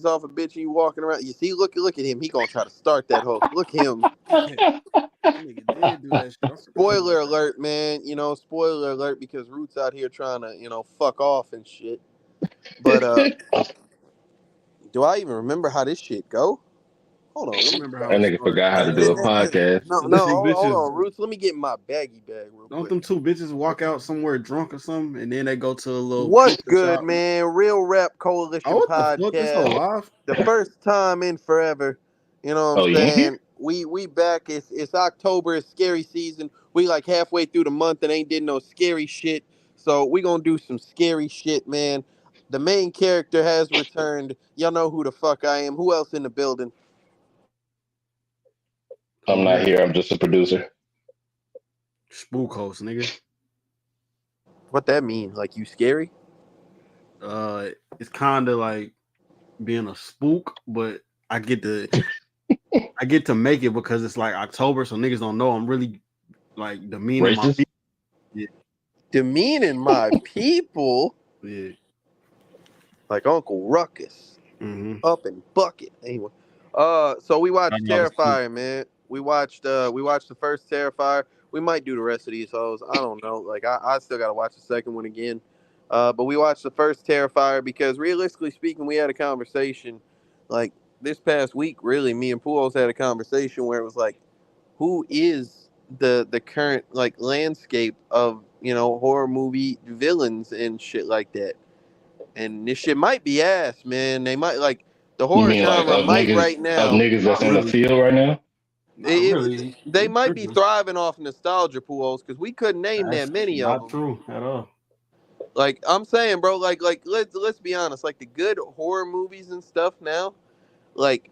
off a bitch and you walking around. You see, look at him. He gonna try to start that hoe. Look at him. That nigga did do that shit. I forgot Spoiler about that. alert, man. Spoiler alert because Root's out here trying to, fuck off and shit. But do I even remember how this shit go? Hold on. I Let me remember get how That it nigga started. forgot how to do a podcast. no, Them no. two Hold bitches. on, Roots. Let me get my baggy bag real Don't quick. them two bitches walk out somewhere drunk or something, and then they go to a little What's pizza good, shop? man? Real Rap Oh, Coalition what the fuck? This whole podcast. live? The first time in forever. You know what Oh, I'm you in here? saying? We back. It's October. It's scary season. We like halfway through the month and ain't did no scary shit. So we gonna do some scary shit, man. The main character has returned. Y'all know who the fuck I am. Who else in the building? I'm not here. I'm just a producer. Spook host, nigga. What that mean? Like you scary? It's kind of like being a spook, but I get to make it because it's like October, so niggas don't know I'm really like demeaning my Racist? people. Yeah, Demeaning my people yeah. like Uncle Ruckus. Mm-hmm. Up and bucket. Anyway. So we I watched know the spook. Terrifier, man. We watched the first Terrifier. We might do the rest of these hoes. I don't know. Like I still gotta watch the second one again. But we watched the first Terrifier because realistically speaking, we had a conversation like this past week, really, me and Pujols had a conversation where it was like, who is the current like landscape of, horror movie villains and shit like that. And this shit might be ass, man. They might like the You horror mean like genre might right of now. niggas that's Not in the really. field right now? Not really. They You might be tripping. thriving off nostalgia pools because we couldn't name that That's many of not them. true at all. Like I'm saying, bro. Like let's be honest. Like the good horror movies and stuff now, like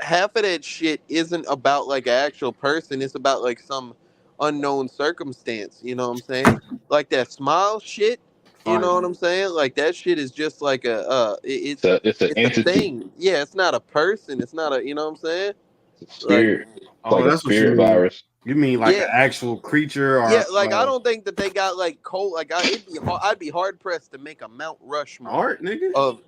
half of that shit isn't about like an actual person. It's about like some unknown circumstance. You know what I'm saying? Like that smile shit. You Fire. know what I'm saying? Like that shit is just like It's an it's a entity. thing. Yeah, it's not a person. It's not a, you know what I'm saying? It's a Like spirit. It's Oh, like a that's what you spirit mean. virus. You mean like yeah, an actual creature yeah. or Like I don't think that they got like cold. Like I'd be hard pressed to make a Mount Rushmore art, nigga? of.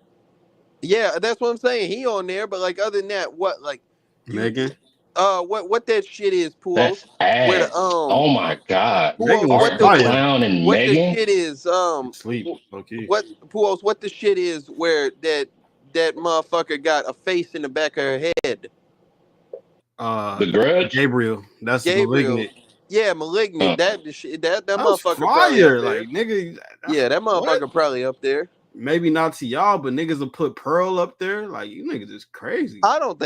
Yeah, that's what I'm saying. He on there, but like other than that, what like you Megan. what that shit is, Puos? That's Where the ass. Oh my god. Megan Puos, was what Art the the fire. Clown and what the Megan? shit is Sleep. Okay. what Puos, what the shit is where that motherfucker got a face in the back of her head. Uh, The Grudge? Gabriel. That's Gabriel, malignant. yeah, malignant. Uh, That the shit that That's motherfucker probably up fire. there. Like nigga, that's Yeah, that what? motherfucker probably up there. Maybe not to y'all, but niggas will put Pearl up there. Like you niggas is crazy. I don't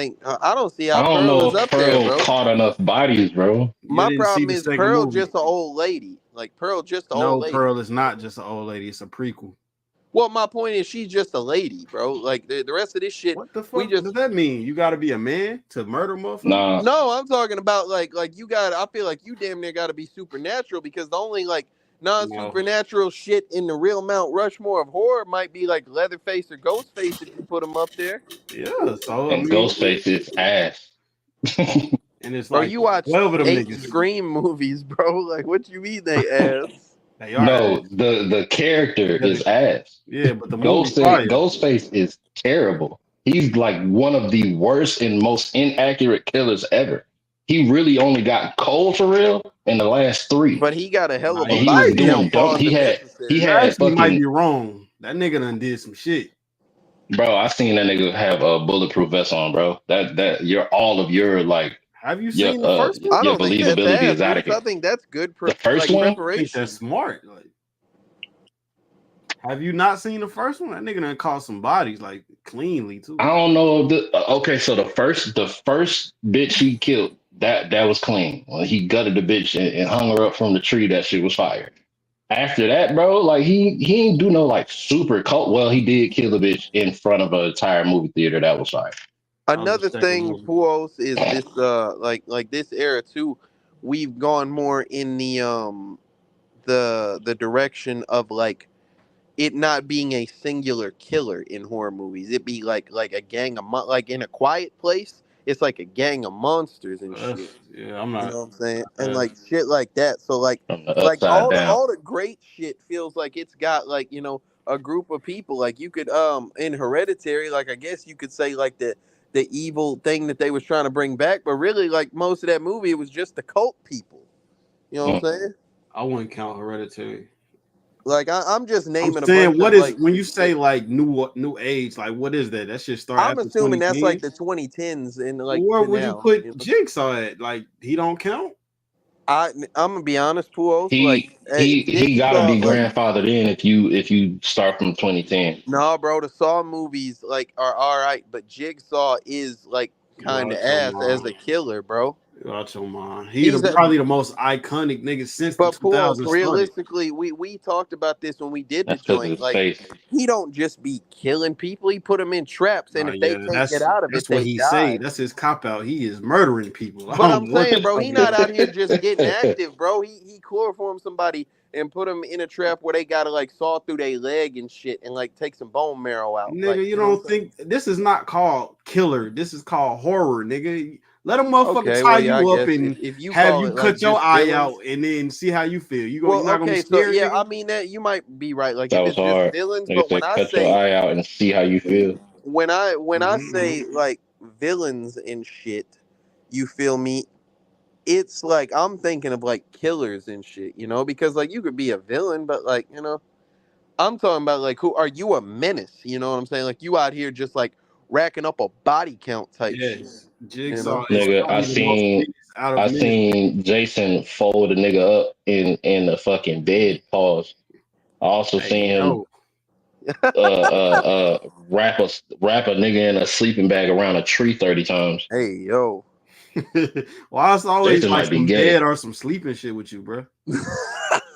see I how don't Pearl know is if up there, Pearl bro. caught enough bodies, bro. You My didn't see problem the is second Pearl movie. just an old lady. Like Pearl just an old No, lady. Pearl is not just an old lady. It's a prequel. Well, my point is she's just a lady, bro. Like the rest of this shit, What the we fuck does just that mean? You got to be a man to murder motherfuckers? Nah. no. I'm talking about like you got. I feel like you damn near got to be supernatural because the only like non No. supernatural shit in the real Mount Rushmore of horror might be like Leatherface or Ghostface if you put them up there. Yeah. So I And mean, Ghostface is ass. and it's Bro, like you watched 12 of them 8 niggas. Scream movies, bro. Like what you mean they ass? They are No, ass. the character Yeah, is ass. but the movie fire. Ghostface is terrible. He's like one of the worst and most inaccurate killers ever. He really only got cold for real in the last three, But he got a hell Nah, of and a you he was body might be count doing on. dope. pause He if had he necessary. You had actually might be fucking wrong. That nigga done did some shit. bro. I seen that nigga have a bulletproof vest on, bro. That your all of your like Have you seen the first one? I your don't think that's believability ass, is out of Roots. here. I think that's good The first one, I think that's preparation. smart. Like, have you not seen the first one? That nigga done caught some bodies like cleanly I too. don't know. Okay, so the first bitch he killed that was clean. When he gutted the bitch and hung her up from the tree, that shit was fire. After that, bro, like he ain't do no like super cult. Well, he did kill the bitch in front of an entire movie theater. That was fire. That was Another the second thing, movie. Puos, is this like this era too. We've gone more in the direction of like it not being a singular killer in horror movies. It be like a gang of like in A Quiet Place. It's like a gang of monsters and shit. Yeah, I'm You not. know what I'm saying? And Uh, like shit like that. So like From the like upside down. all the great shit feels like it's got like, a group of people. Like you could in Hereditary, like I guess you could say like the evil thing that they was trying to bring back, but really like most of that movie it was just the cult people. You know what Mm. I'm saying? I wouldn't count Hereditary. Like I'm just I'm naming a saying, bunch what of is like when you say like new age? Like, what is that? That should start I'm after assuming that's like 2010. the 2010s and like Where to would you now. put You know? Jigsaw at? Like, he don't count. I'm gonna be honest, Puos. Like He got to Jigsaw, be like grandfathered in if you start from 2010. nah, bro. The Saw movies like are all right, but Jigsaw is like You kind of out your ass as mind. a killer, bro. You out your mind. He He's a probably the most iconic nigga since the but Puos. 2000 started. Realistically, we talked about this when we did the That's because of joint. his Like face. he don't just be killing people; he put them in traps, and if they Yeah, can't get out of it, that's what they he say. die. That's his cop out. He is murdering people. I But don't I'm know what saying, you bro, he talking not about. out here just getting active, bro. He chloroformed somebody and put them in a trap where they gotta like saw through their leg and shit and like take some bone marrow out. Like, Nigga, you you know what don't I'm saying? think this is not called killer? This is called horror, nigga. Let a motherfucker Okay, tie well, yeah, I you up guess and if you have call you it like cut your just eye villains. out and then see how you feel. You're Well, not gonna be okay, so scared, yeah, I nigga. mean that you might be right. Like That if was it's just hard. villains, Nigga but said, cut your eye out and see how you feel. when I Mm-hmm. say like villains and shit, you feel me? It's like I'm thinking of like killers and shit, you know, because like you could be a villain, but like you know, I'm talking about like who are you a menace? You know what I'm saying? Like you out here just like racking up a body count type shit, Yes, you Jigsaw know? is Nigga, probably the most biggest out of I menace. seen Jason fold a nigga up in the fucking bed. Pause. I also Hey, seen him yo. wrap a nigga in a sleeping bag around a tree 30 times. Hey yo. Why it's always Jason like might be some gay. dead or some sleeping shit with you, bro?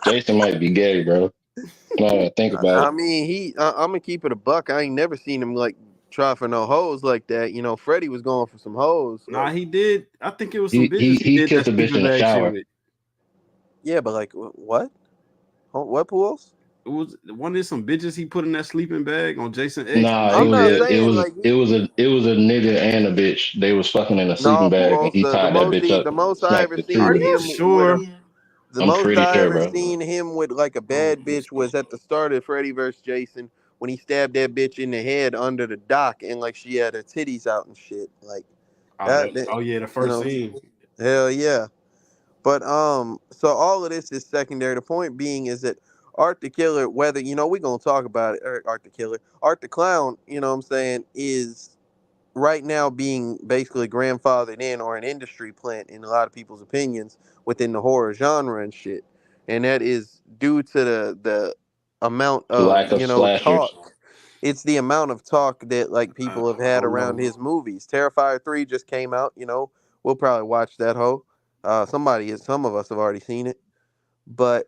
Jason might be gay, bro. No, think about I it. mean, I'm gonna keep it a buck. I ain't never seen him like try for no hoes like that. You know, Freddie was going for some hoes. Nah, Like, he did. I think it was some He he bitches he he did that kissed a bitch sleeping in the bag shit shower. with. yeah, but like, what? What pools? It was one of some bitches he put in that sleeping bag on Jason X. Them Nah, I'm shits not dead. saying like it was a nigga and a bitch. They was fucking in a sleeping no bag, and pools. he tied that bitch up The and most I smacked ever the seen Are tree. you him with sure? the I'm most pretty I sure, ever bro. seen him with like a Oh, bad bitch was at the start of Freddy vs. Jason when he stabbed that bitch in the head under the dock and like she had her titties out and shit. Like oh yeah, the you first know, scene. hell yeah. But so all of this is secondary. The point being is that Art the Killer, whether you know we're gonna talk about it, Art the Killer, Art the Clown, you know what I'm saying, is right now being basically grandfathered in or an industry plant in a lot of people's opinions within the horror genre and shit. And that is due to the amount of, Lack of you know, slashers. talk. It's the amount of talk that like people have I had don't around know. his movies. Terrifier 3 just came out, you know. We'll probably watch that hoe. Some of us have already seen it. But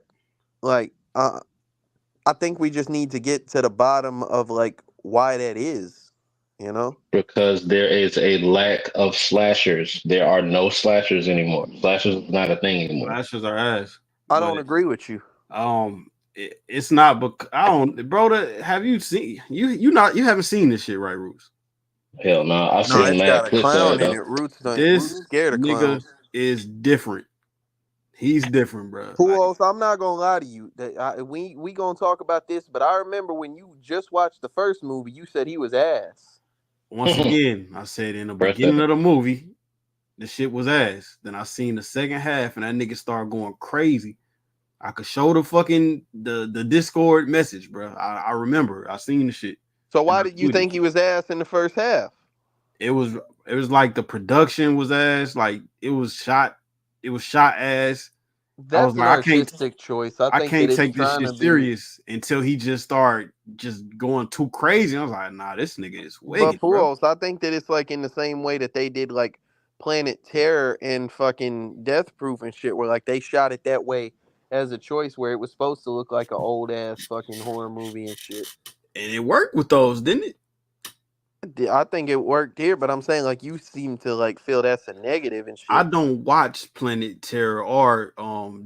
like I think we just need to get to the bottom of like why that is, you know? Because there is a lack of slashers. There are no slashers anymore. Slashers is not a thing anymore. Slashers are ass, I but don't agree with you. it's not. But I don't, bro. Have you seen you haven't seen this shit, right, Roots? Hell no. I've No, seen it's mad got a clips of clown it in though. it. This Roots scared of nigga clowns. is different. He's different, bro. Who else? I'm not gonna lie to you. We gonna talk about this, but I remember when you just watched the first movie, you said he was ass. Once again, I said in the First beginning second. of the movie, the shit was ass. Then I seen the second half, and that nigga started going crazy. I could show the fucking the Discord message, bro. I remember. I seen the shit, So and why I did you put it. think he was ass in the first half? It was it was like the production was ass. Like it was shot ass. I was That's an like, artistic choice. I I think that can't it's take this trying shit to be. serious until he just started just going too crazy. I was like, nah, this nigga is But wicked, bro. Pujols, I think that it's like in the same way that they did like Planet Terror and fucking Death Proof and shit, where like they shot it that way as a choice, where it was supposed to look like an old ass fucking horror movie and shit. And it worked with those, didn't it? I think it worked here, but I'm saying like you seem to like feel that's a negative and I shit. don't watch Planet Terror or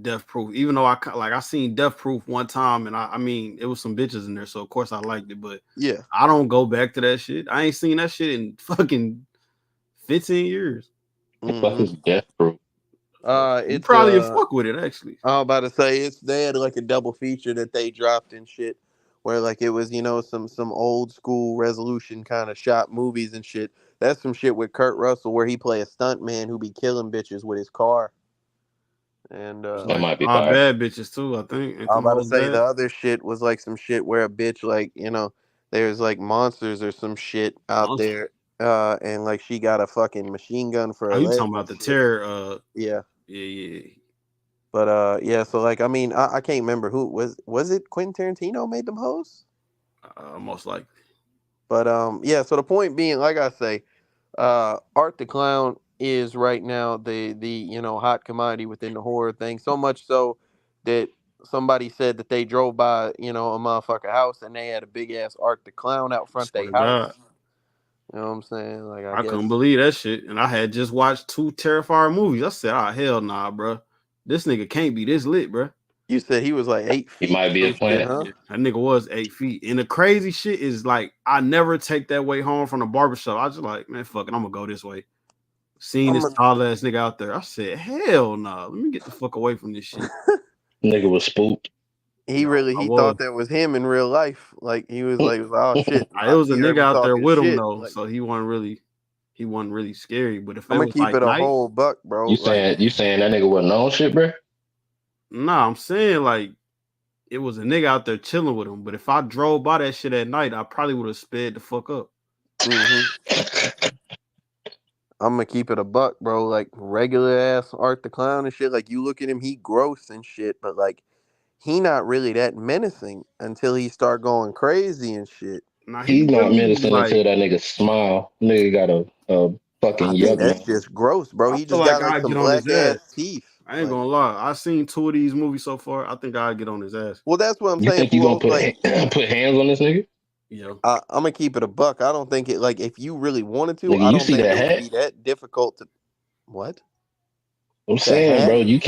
Death Proof, even though I seen Death Proof one time, and I mean it was some bitches in there, so of course I liked it, but Yeah. I don't go back to that shit. I ain't seen that shit in fucking 15 years. The fuck Mm-hmm. is death proof? You It's probably a fuck with it actually. I was about to say it's they had like a double feature that they dropped and shit where like it was some old school resolution kind of shot movies and shit. That's some shit with Kurt Russell where he play a stunt man who be killing bitches with his car. And It's That like might be all fire. bad bitches too, I think. Ain't I'm them about to hoes say the bad? other shit was like some shit where a bitch like there's like monsters or some shit out Monster. there, and like she got a fucking machine gun for Oh, a you leg talking and about the shit. terror? Yeah, Yeah, yeah. but yeah. So like I mean I can't remember who was it Quentin Tarantino made them hosts, Most likely. but yeah. So the point being, like I say, Art the Clown is right now the hot commodity within the horror thing. So much so that somebody said that they drove by a motherfucker house and they had a big ass Art the Clown out front Swear their to house. God, You know what I'm saying? Like I I couldn't guess believe that shit. And I had just watched 2 Terrifier movies. I said, "Oh hell nah, bro. This nigga can't be this lit, bro." you said he was like eight He feet might or be a some shit, plant. huh? Yeah, that nigga was 8 feet. And the crazy shit is like, I never take that way home from the barbershop. I just like, man, fuck it, I'm gonna go this way. Seeing I'm this a, tall ass nigga out there, I said, hell nah. Let me get the fuck away from this shit. Nigga was spooked. he Yeah, really I he was. thought that was him in real life. Like he was like, oh shit, It was a he heard nigga me out there talking with him shit. though, Like so he wasn't really scary. But if I'm it gonna was keep like it a night, whole buck, bro. You Like saying you saying that nigga wasn't on shit, bro? nah, I'm saying like it was a nigga out there chilling with him. But if I drove by that shit at night, I probably would have sped the fuck up. hmm I'm gonna keep it a buck, bro. Like regular ass Art the Clown and shit. Like you look at him, he gross and shit, but like he not really that menacing until he start going crazy and shit. Nah, he He's not really medicine like. until that nigga smile. Nigga got a fucking I think yuck that's mouth. just gross, bro. I He feel just like got like I some get on his black ass. ass teeth. I ain't Like, gonna lie. I seen 2 of these movies so far. I think I'll get on his ass. well, that's what I'm You saying, think you gonna Flos. put Like, put hands on this nigga? Yo, I'm gonna keep it a buck. I don't think it like if you really wanted to, Nigga, I you don't see think that it would hat? be that difficult to what I'm the saying, hat, bro, you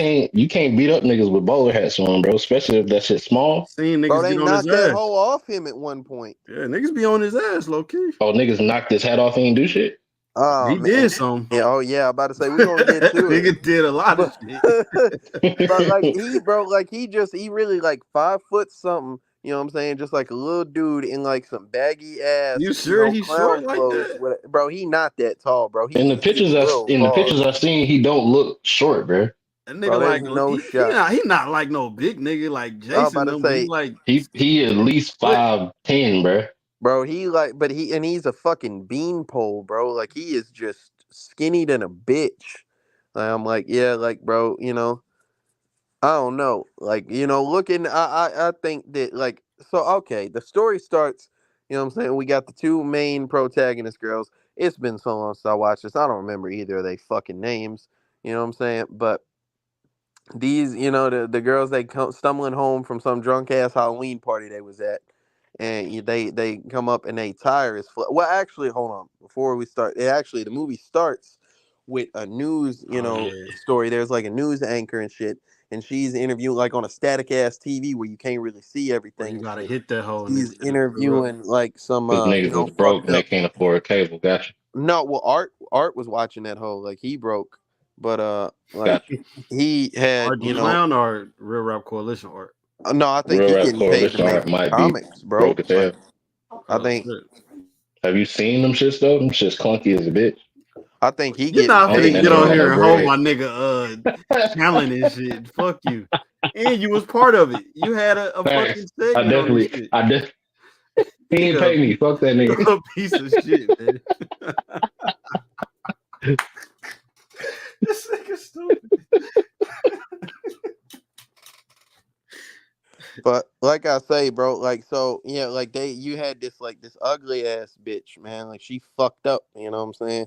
can't beat up niggas with bowler hats on, bro. Especially if that shit small. seen bro. niggas They get on his knocked that ass. hoe off him at one point. Yeah, niggas be on his ass, low key. Oh, niggas knocked his hat off and ain't do shit. Oh He man, did some. yeah, oh yeah. I'm about to say we gonna get to it, Nigga did a lot of but shit. but like he, bro, like he really like 5 foot something. You know what I'm saying? Just like a little dude in like some baggy ass, You sure he's clown short like clothes. that? Bro, he not that tall, bro. In the He's pictures I little. in the Pause, pictures I seen, he don't look short, bro. That bro. nigga There's like no he shot. not like no big nigga like I'm about Jason to them, but he say, like He at least foot. 5'10", bro. bro, he like, but he's a fucking beanpole, bro. Like he is just skinny than a bitch. Like, I'm like, yeah, like, bro, I don't know. Like, looking, I think that, like, so, okay, the story starts, I'm saying? We got the two main protagonist girls. It's been so long since I watched this. I don't remember either of they fucking names. You know what I'm saying? But these, the girls, they come stumbling home from some drunk ass Halloween party they was at. And they come up and they tire is flat. Well, actually, hold on. Before we start, the movie starts with a news, Oh yeah, story. There's like a news anchor and shit, and she's interviewing like on a static ass TV where you can't really see where you everything and gotta shit. hit that hole and She's it erupt. interviewing like some Cause niggas is broke fucked and they up. can't afford cable. Gotcha, No, well, Art was watching that whole like he broke, but like gotcha. he had Art the clown or Real Rap Coalition art. no, I think Real he rap getting paid to coalition make art these might be comics, bro. broke as hell. Like I Oh think shit. Have you seen them shits though? Them shits clunky as a bitch. I think he You're getting not I don't think finna that paid, get nigga on got bro. no here and hold bread. my nigga channeling and shit. Fuck you. And you was part of it. You had a fucking Thanks. segment on this shit. He ain't Nigga, pay me. Fuck that you nigga. a piece of shit, man. This nigga stupid. But like I say, bro, like so, yeah, like you had this ugly ass bitch, man. Like she fucked up, you know what I'm saying?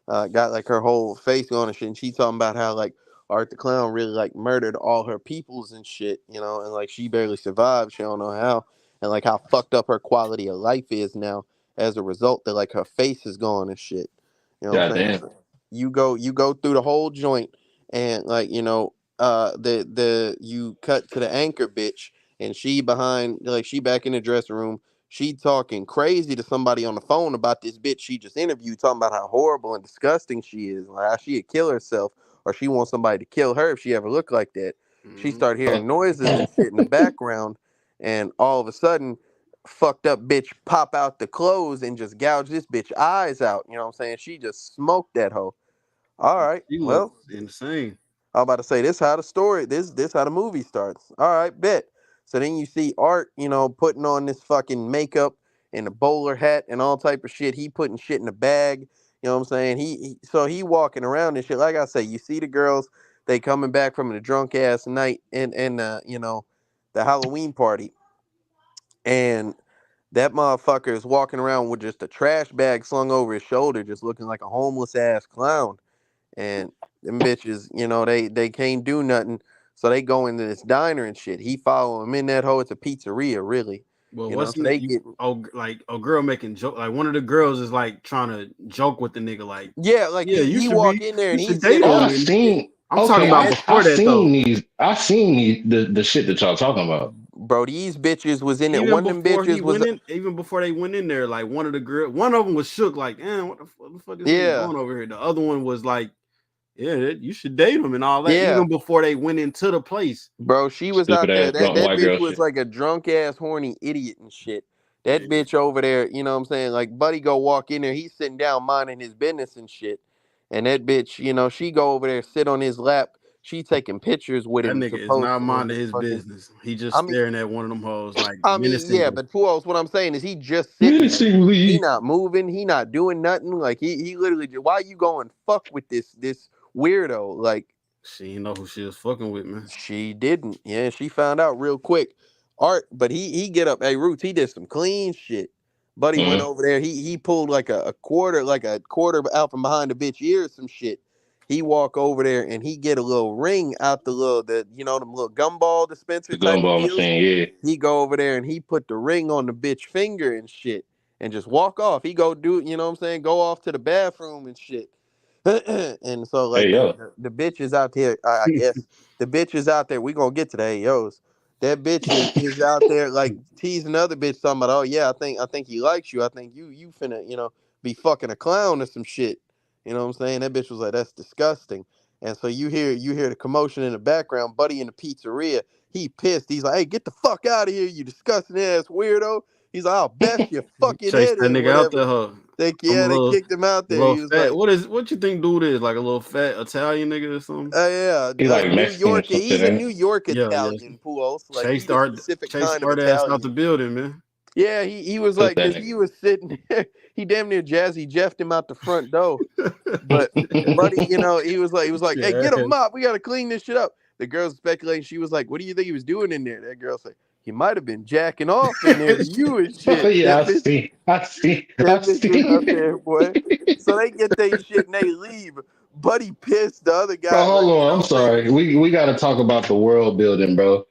Got like her whole face on and shit. And she talking about how like Art the Clown really like murdered all her peoples and shit, and like she barely survived. She don't know how, and like how fucked up her quality of life is now as a result that like her face is gone and shit. You know what I'm saying? Goddamn. So you go through the whole joint and like the you cut to the anchor bitch and she behind like she back in the dressing room she talking crazy to somebody on the phone about this bitch she just interviewed, talking about how horrible and disgusting she is, like how she'd kill herself or she wants somebody to kill her if she ever looked like that. She Mhm. started hearing noises and shit in the background, and all of a sudden, fucked up bitch pop out the clothes and just gouge this bitch eyes out. You know what I'm saying? She just smoked that hoe. All right, She well, looks insane. I'm about to say this how the story this how the movie starts. All right, bet. So then you see Art, putting on this fucking makeup and a bowler hat and all type of shit. He putting shit in a bag. You know what I'm saying? So he walking around and shit. Like I say, you see the girls, they coming back from the drunk ass night and the Halloween party, and that motherfucker is walking around with just a trash bag slung over his shoulder, just looking like a homeless ass clown. And them bitches, they can't do nothing. So they go into this diner and shit. He follow him in that hole. It's a pizzeria, really. Well, So they get like a girl making joke, like one of the girls is like trying to joke with the nigga, like, yeah, like yeah, he walk in there you and he should sit date Oh, down him. I and And shit. seen. I'm talking Okay, about I before that though. seen these. I seen the shit that y'all talking about. Bro, these bitches was in it. Even One of them before bitches he was went in, even before they went in there, like one of them was shook, like, damn, what the fuck is nigga yeah, doing over here? The other one was like, yeah, you should date him and all that, yeah. even before they went into the place. Bro, she was Stupid out there. ass That drunk that white bitch girl was shit. like a drunk ass horny idiot and shit. That Yeah, bitch over there, you know what I'm saying? Like Buddy go walk in there, he's sitting down minding his business and shit. And that bitch, she go over there, sit on his lap. She taking pictures with that him nigga to is post not on minding his his fucking. business. He just I mean, staring at one of them hoes like yeah, menacingly. but who else? What I'm saying is he just sitting there. He Menacingly. not moving. He not doing nothing. Like he literally just, why you going fuck with this weirdo? Like She didn't know who she was fucking with, man. she didn't. Yeah, she found out real quick. Art, but he get up. Hey, Roots, he did some clean shit. Buddy went Mm-hmm. over there. He pulled like a quarter out from behind the bitch ear, some shit. He walk over there and he get a little ring out them little gumball dispenser The type of gumball deals. machine. Yeah. He go over there and he put the ring on the bitch finger and shit and just walk off. He go do, you know what I'm saying? Go off to the bathroom and shit. And so like Hey yo. the bitch is out there, I guess the bitch is out there. We gonna get to the AOs. That bitch is out there like teasing the other bitch talking about, oh yeah, I think he likes you. I think you finna, be fucking a clown or some shit. You know what I'm saying? That bitch was like, that's disgusting. And so you hear the commotion in the background, Buddy in the pizzeria. He pissed. He's like, hey, get the fuck out of here, you disgusting ass weirdo. He's like, I'll bash your fucking Chase head that in, nigga out whatever. there, huh? I'm They kicked him out a there. little He was fat. like, What you think dude is? Like a little fat Italian nigga or something? yeah, He like New Mexican or York. some shit, He's a ain't New York Yeah, yeah. Italian, Puos. Like Chase he's a start specific Chase kind of start ass out the Italian. building, man. Yeah, he was it? Cook like, that cause nigga. he was sitting there. He damn near Jazzy Jeffed him out the front door. Hey But Buddy, he was like, hey, Yeah. get a mop. We gotta clean this shit up. The girl's speculating. She was like, what do you think he was doing in there? That girl said, he might have been jacking off in there to you and oh shit. yeah, That bitch, I that bitch was out see. there, boy. So they get their shit and they leave. Buddy pissed. The other Bro, guy, hold like, on. I'm like sorry. We gotta talk about the world building, bro.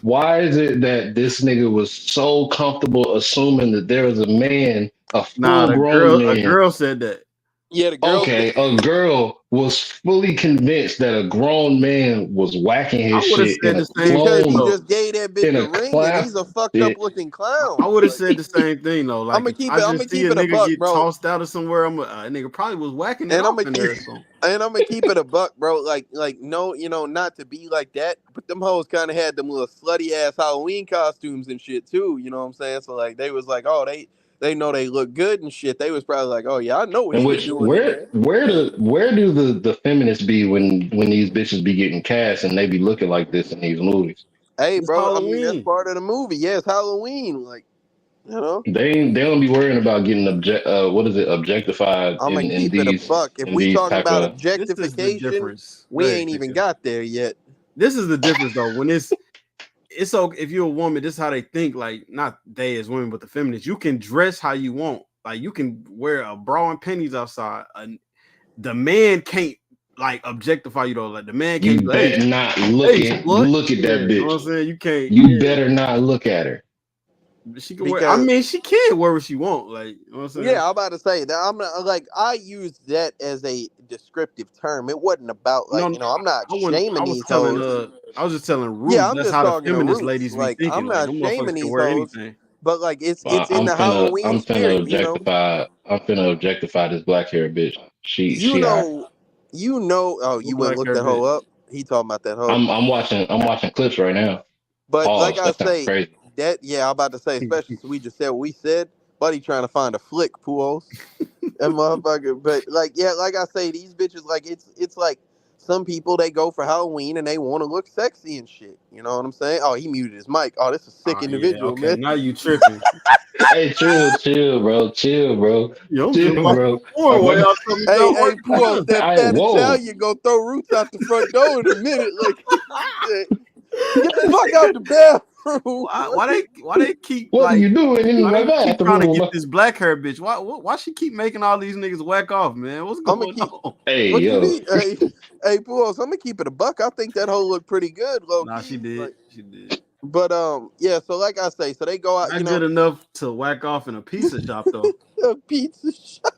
Why is it that this nigga was so comfortable assuming that there was a man, a Nah, full grown a man? girl said that. yeah, the girl said, Okay, a girl was fully convinced that a grown man was whacking I his would have shit said the same because thing he though. just gave that bitch in the a ring and class. he's a fucked up Yeah. looking I clown. would have Like said the same thing though. I'm Like gonna if keep I it. I'm just gonna see keep a it a nigga buck, get bro. tossed out of somewhere, that nigga probably was whacking it And I'm off gonna in keep there or something. and I'm gonna keep it a buck, bro. Like no, not to be like that, but them hoes kind of had them little slutty ass Halloween costumes and shit too. You know what I'm saying? So like they was like, oh, they know they look good and shit. They was probably like, oh yeah, I know what In he was which doing in there. where do the feminists be when these bitches be getting cast and they be looking like this in these movies? Hey, It's bro. I mean, that's Halloween. part of the movie. Yeah, it's Halloween. Like They don't be worrying about getting what is it, objectified I'm gonna in keep it a these buck. If in we these talking type about of. This is the objectification, difference. Go we ahead, ain't even KK. got there yet. This is the difference though. When it's so if you're a woman, this is how they think. Like not they as women, but the feminists. You can dress how you want. Like you can wear a bra and panties outside. The man can't like objectify you though. Like the man can't You be like, bet not hey, slut. look at Yeah, that you know what I'm bitch. saying? You can't. You Yeah, better not look at her. she can wear. I Because mean, she can wear what she want. Like you know what I'm saying? yeah, I'm about to say that I'm not, like I used that as a descriptive term. It wasn't about No, like I'm not I wouldn't. shaming these hoes. I was just telling Yeah, Ruth. I'm That's just how the talking to feminist roots. ladies be Like thinking. I'm Like not them shaming motherfuckers can these wear hoes, anything. but like it's Well, in the Halloween I'm finna spirit. objectify this black haired bitch. You She I know, you know. Oh, Who you went and black looked hair that hoe bitch? up. He talking about that hoe. I'm watching clips right now. But like Pause. I That sounds say, crazy. I'm about to say, especially since we just said what we said. Buddy trying to find a flick, pools. That motherfucker. But like, yeah, like I say, these bitches, like it's like some people they go for Halloween and they want to look sexy and shit. You know what I'm saying? Oh, he muted his mic. Oh, this is a sick Yeah, individual, okay. man. Now you tripping. Hey, chill, bro. Chill, bro. Yo, I'm just Chill, watching bro. porn while y'all tell me Hey, y'all hey, pools, working. that Hey, fat whoa. Italian gonna throw roots out the front door in a minute. Like, get the fuck out the bathroom. Why they keep What are like you doing in why my they keep trying to bathroom? get this black hair bitch? Why she keep making all these niggas whack off, man? What's I'm gonna going keep. on? Hey, What you yo. mean? Hey, pools, I'm gonna keep it a buck. I think that hoe looked pretty good, low Nah, she key. did. Like, She did. but yeah. So like I say, so they go out. You Not know, good enough to whack off in a pizza shop though. a pizza shop.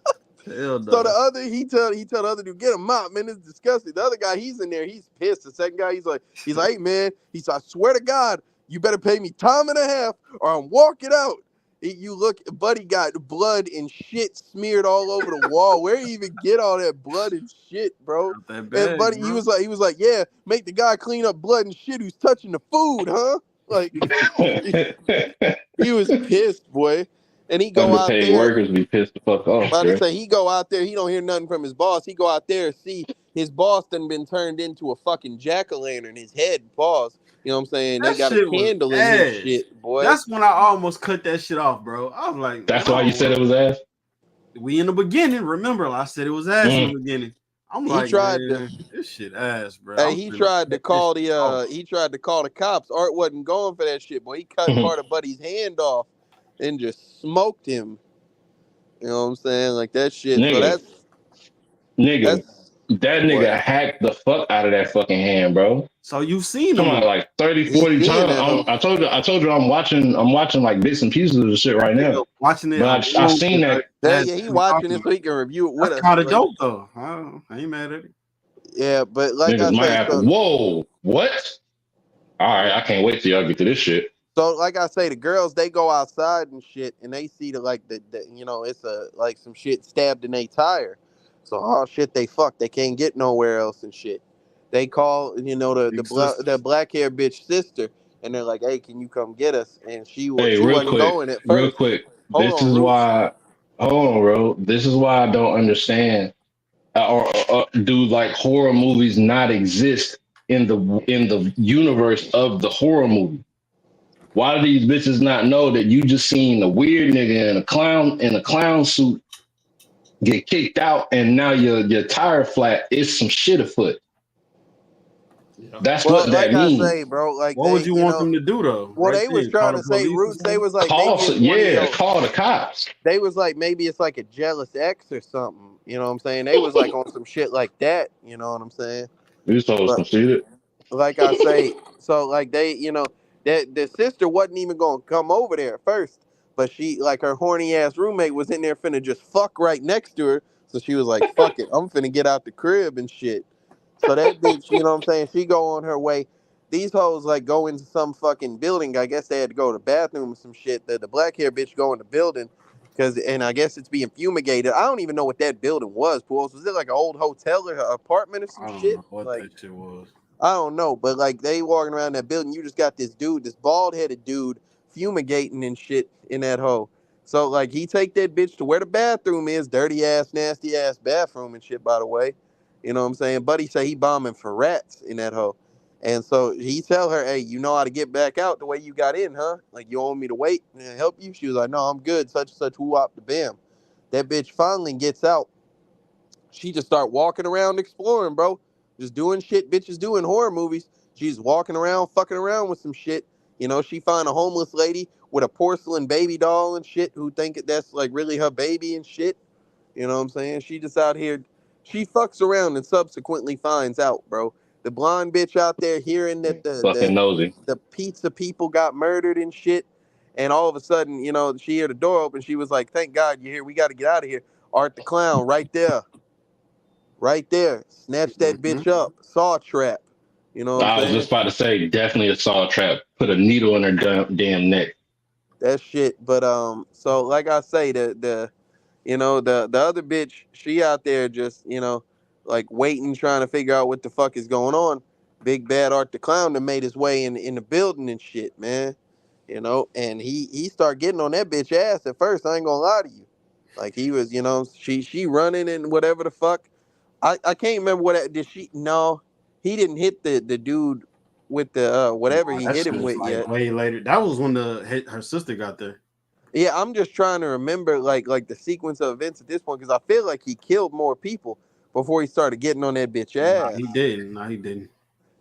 Hell So the no. other, he tell the other dude, get him out, man. It's disgusting. The other guy, he's in there, he's pissed. The second guy, he's like, hey man, he said, I swear to God, you better pay me time and a half, or I'm walking out. You look, buddy got blood and shit smeared all over the wall. Where he even get all that blood and shit, bro? Not that And bad, buddy, bro. he was like, yeah, make the guy clean up blood and shit who's touching the food, huh? Like he was pissed, boy. And he go out Underpaid there. workers be pissed the fuck off, About to bro. say he go out there, he don't hear nothing from his boss. He go out there and see his boss done been turned into a fucking jack-o'-lantern. His head paws. You know what I'm saying? They That got a shit was candle in his ass. shit, boy. That's when I almost cut that shit off, bro. I was like, man, That's I why you don't said want it was ass? we in the beginning. Remember, I said it was ass in Mm. the beginning. I'm He like, tried to man, this shit ass, bro. Hey, I'm he finna tried to cut this call shit off. he tried to call the cops. Art wasn't going for that shit, boy. He cut part of Buddy's hand off and just smoked him. You know what I'm saying? Like that shit. So Nigga, nigga, that's that what nigga hacked the fuck out of that fucking hand, bro. So you've seen the Come on, movie. like 30, he 40 seeing times. that hoe. I told you I'm watching like bits and pieces of the shit right Yeah, now. watching it But I alone. seen that. Hell That's yeah, he what I'm watching talking it so about. he can review it with That's us. kind of Like dope though. I ain't mad at it. yeah, but like I Niggas might say, have to, whoa, what? All right, I can't wait till y'all get to this shit. so like I say, the girls they go outside and shit, and they see the you know it's a like some shit stabbed in a tire. So oh shit, they fuck, they can't get nowhere else and shit. They call Big sister. the black hair bitch sister, and they're like, hey, can you come get us? And Hey, she wasn't going at real first. quick. Hold This on, is Roots. why. Hold on, bro. This is why I don't understand. Or do like horror movies not exist in the universe of the horror movie? Why do these bitches not know that you just seen a weird nigga in a clown suit get kicked out and now your tire flat is some shit afoot? Yeah. That's what Well, that like I means. say, bro, like What would they, you want them to do though? well, Right they was then, call trying the to say police or Roots. They something? was like, maybe it's one of your. Call the cops. They was like, maybe it's like a jealous ex or something. You know what I'm saying? They was like on some shit like that. You know what I'm saying? These hoes But conceited. like I say, so like they, that the sister wasn't even gonna come over there at first, but she like her horny ass roommate was in there finna just fuck right next to her. So she was like, "Fuck it, I'm finna get out the crib and shit." So that bitch, you know what I'm saying? She go on her way. These hoes like go into some fucking building. I guess they had to go to the bathroom or some shit. The black hair bitch go in the building and I guess it's being fumigated. I don't even know what that building was. Pools, was it like an old hotel or an apartment or some I don't shit? know what Like that shit was. I don't know, but like they walking around that building, you just got this dude, this bald headed dude, fumigating and shit in that hole. So like he take that bitch to where the bathroom is, dirty ass, nasty ass bathroom and shit. By the way, you know what I'm saying? Buddy say he bombing for rats in that hole, and so he tell her, hey, you know how to get back out the way you got in, huh? Like you want me to wait and help you? She was like, no, I'm good. Such and such. Who up the bam? That bitch finally gets out. She just start walking around exploring, bro. Just doing shit bitches do in horror movies. She's walking around, fucking around with some shit. She find a homeless lady with a porcelain baby doll and shit who think that's like really her baby and shit. You know what I'm saying? She just out here, she fucks around and subsequently finds out, bro. The blonde bitch out there hearing that Fucking nosy. the pizza people got murdered and shit, and all of a sudden, she heard the door open. She was like, "Thank God you're here. We got to get out of here." Art the clown right there, right there. Snatch that Mm-hmm. bitch up. Saw trap. You know what I'm I was saying? just about to say, definitely a saw trap. Put a needle in her damn neck. That shit. But so like I say, the other bitch, she out there just, like waiting, trying to figure out what the fuck is going on. Big bad Art the Clown that made his way in the building and shit, man. you know, and he started getting on that bitch ass at first. I ain't gonna lie to you, like he was, you know, she running and whatever the fuck. I can't remember did she. No, he didn't hit the dude with the whatever Nah, he that hit shit him was with like yet. way later. That was when her sister got there. Yeah, I'm just trying to remember like the sequence of events at this point because I feel like he killed more people before he started getting on that bitch Nah, ass. he didn't. Nah, he didn't.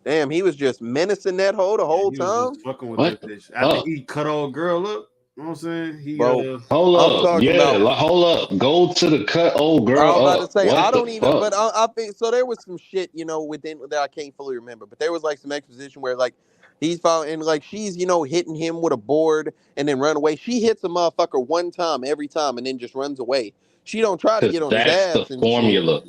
Damn, he was just menacing that hoe the Yeah, whole he was time, just fucking with What that the bitch. After fuck? he cut old girl up, you know what I'm saying? bro. Hold I'm up. talking Yeah, about. hold up. Go to the cut old I girl was about to up. say I What the don't even, fuck? but I think so. There was some shit, you know, within that I can't fully remember. But there was like some exposition where like he's found and like she's, you know, hitting him with a board and then run away. She hits a motherfucker one time every time and then just runs away. She don't try to Because get on his that's the ass and shit. formula.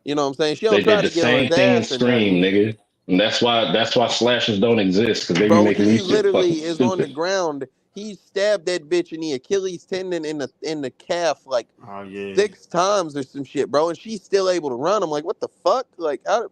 You know what I'm saying? She don't They try did to the get on same his thing in ass or Scream, nothing. nigga. And that's why slashers don't exist, because they be Bro, making he these shit literally fucking is on the stupid. ground. He stabbed that bitch in the Achilles tendon in the calf like Oh yeah. 6 times or some shit, bro, and she's still able to run. I'm like, what the fuck? Like, I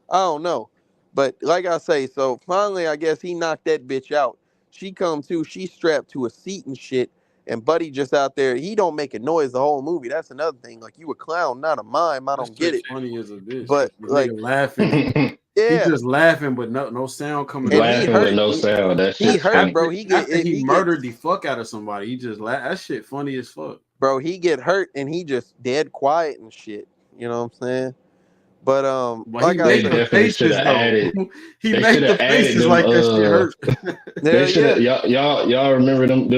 don't know. But like I say, so finally, I guess he knocked that bitch out. She come to, she strapped to a seat and shit. And Buddy just out there, he don't make a noise the whole movie. That's another thing. Like, you a clown, not a mime. I That don't get shit it. funny as a bitch. Cause But the like, nigga laughing, he yeah. just laughing, but no sound coming And out. he Laughing with hurt. no sound. That He shit's hurt, funny. bro. After he He get murdered the fuck out of somebody, he just that shit funny as fuck. bro. He get hurt and he just dead quiet and shit. You know what I'm saying? But But he like I They made say, the definitely should faces have though. added. He They should made the have added faces them. like that shit hurt. They hell should yeah. have. Y'all remember them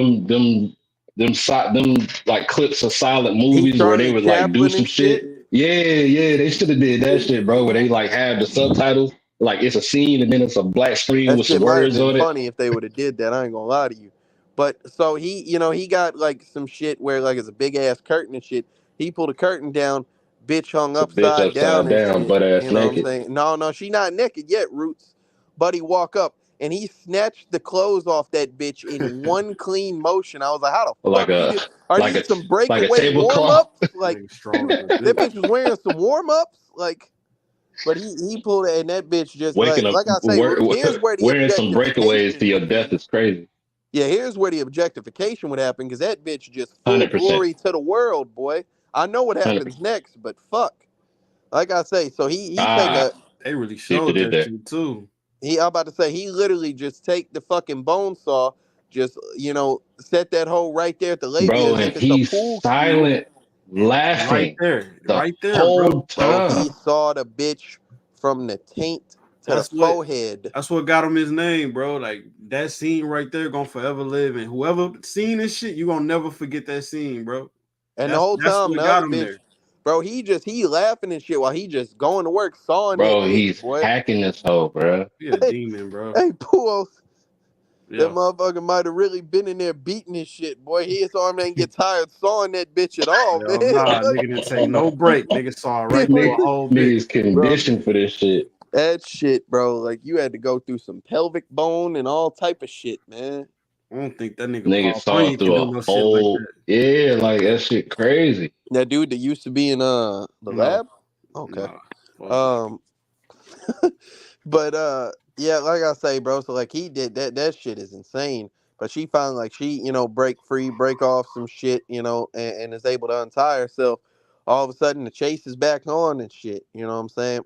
like clips of silent He movies where they Charlie would like do Chaplin some and shit. shit. Yeah. They should have did that shit, bro. Where they like have the subtitles, like it's a scene and then it's a black screen That with some shit might have words been on it. funny if they would have did that. I ain't gonna lie to you. But so he, you know, he got like some shit where like it's a big ass curtain and shit. He pulled a curtain down, bitch hung The bitch upside down upside and down, shit. butt ass You know what I'm naked, saying? No, she not naked yet, Roots. Buddy walk up and he snatched the clothes off that bitch in one clean motion. I was like, how the like fuck you a do? Are like a these some like a breakaway warm tablecloth. ups? Like Nigga strong as a that bitch. bitch was wearing some warm ups? Like but he pulled it, and that bitch just Waking up like I say, Roots. Here's where the wearing some breakaways to objectification your would death be. is crazy. Yeah, here's where the objectification would happen because that bitch just full 100%. glory to the world, boy. I know what happens 100%. next, but fuck. Like I say, so he take Ah, a They really if they showed did that that, shit too. I'm about to say he literally just take the fucking bone saw, just set that hole right there at the labia bro, as and if it's a he's pool cue, silent, laughing the Right there, bro. whole bro. He time. saw the bitch from the taint to the That's what forehead. that's what got him his name, bro. Like that scene right there gonna forever live, and whoever seen this shit, you gonna never forget that scene, bro. And the That's whole that's time what the got other him bitch, there. bro, he laughing and shit while he just going to work sawing that Bro, bitch, he's boy. hacking this hoe, bro. He a demon, bro. Hey, Pools, that Yeah. motherfucker might have really been in there beating his shit, boy. His arm didn't get tired sawing that bitch at all, man. Hell nah, nigga didn't take no break. Nigga saw it right through Nigga, a whole bitch. niggas Bro, conditioned for this shit. that shit, bro. Like you had to go through some pelvic bone and all type of shit, man. I don't think that nigga Niggas Paul saw Bunyan can through do a no shit like whole, that. yeah, like that shit crazy. That dude that used to be in the No, lab. Okay. nah. Fuck no. Um, but yeah, like I say, bro. So like he did that. That shit is insane. But she found like she, break free, break off some shit, and is able to untie herself. All of a sudden, the chase is back on and shit. You know what I'm saying?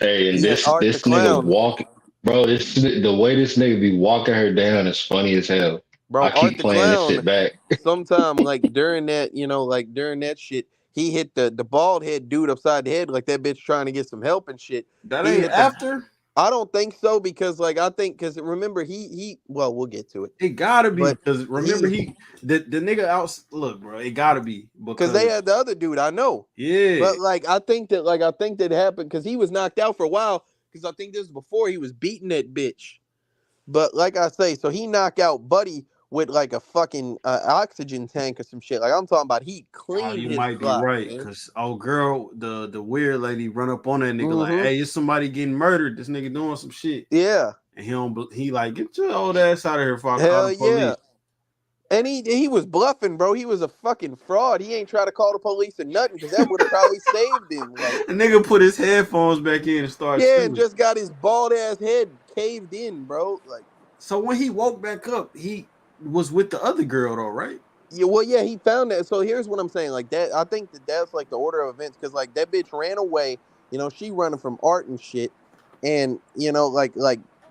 Hey, and Then Art the this nigga clown, walk, bro. The way this nigga be walking her down is funny as hell. bro. I Art keep the playing this clown. shit back. Sometime like during that, like during that shit, he hit the bald head dude upside the head like that bitch trying to get some help and shit. That He ain't hit the. after. I don't think so because like I think because remember he well we'll get to it, It gotta be but because remember he the nigga out. Look, bro, it gotta be because they because had the other dude I know. yeah, But I think that happened because he was knocked out for a while. Because I think this was before he was beating that bitch. But like I say, so he knocked out Buddy with like a fucking oxygen tank or some shit. Like I'm talking about, he oh, cleaned you his might be block, right man. because old girl, the weird lady, run up on that nigga like, Mm-hmm. hey, it's somebody getting murdered. This nigga doing some shit, Yeah. and he like get your old ass out of here before I call Hell the yeah. police. And he was bluffing, bro. He was a fucking fraud. He ain't try to call the police or nothing because that would have probably saved him. Like, The nigga put his headphones back in and started yeah, and singing. just got his bald ass head caved in, bro. Like, So when he woke back up, he was with the other girl though, right? Yeah, well, yeah, he found that. So here's what I'm saying. Like that, I think that's like the order of events because like that bitch ran away. She running from Art and shit, and like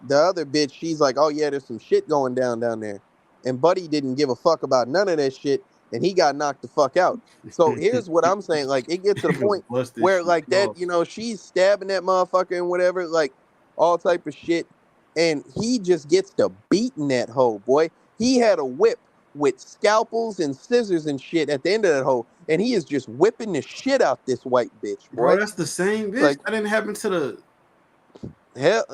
the other bitch, she's like, oh yeah, there's some shit going down there, and Buddy didn't give a fuck about none of that shit, and he got knocked the fuck out. So here's what I'm saying. Like it gets to the Nigga point bust this where shit like that, off. she's stabbing that motherfucker and whatever, like all type of shit, and he just gets to beating that hoe, boy. He had a whip with scalpels and scissors and shit at the end of that hole, and he is just whipping the shit out this white bitch, Bro, boy. that's the same bitch. Like, That didn't happen to the. hell,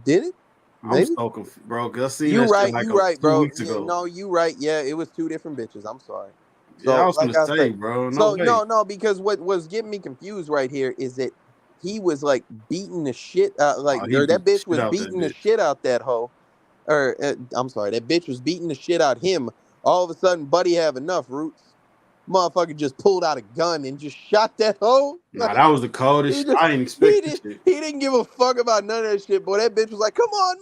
did it? I'm Maybe. so confused, bro. Cause I seen You that shit right, like you right, 2 bro. weeks ago. No, you right. Yeah, it was two different bitches. I'm sorry. Yeah, I So, was like gonna I say, say, bro. No so way. no, because what was getting me confused right here is that he was like beating the shit, Oh, he or beat that the bitch shit was out that beating the bitch. shit out that hoe, or I'm sorry, that bitch was beating the shit out him. All of a sudden, Buddy have enough roots. Motherfucker just pulled out a gun and just shot that hoe. Nah, Like that was the coldest he shit. just I didn't he expect this did shit. he didn't give a fuck about none of that shit. Boy, that bitch was like, "Come on,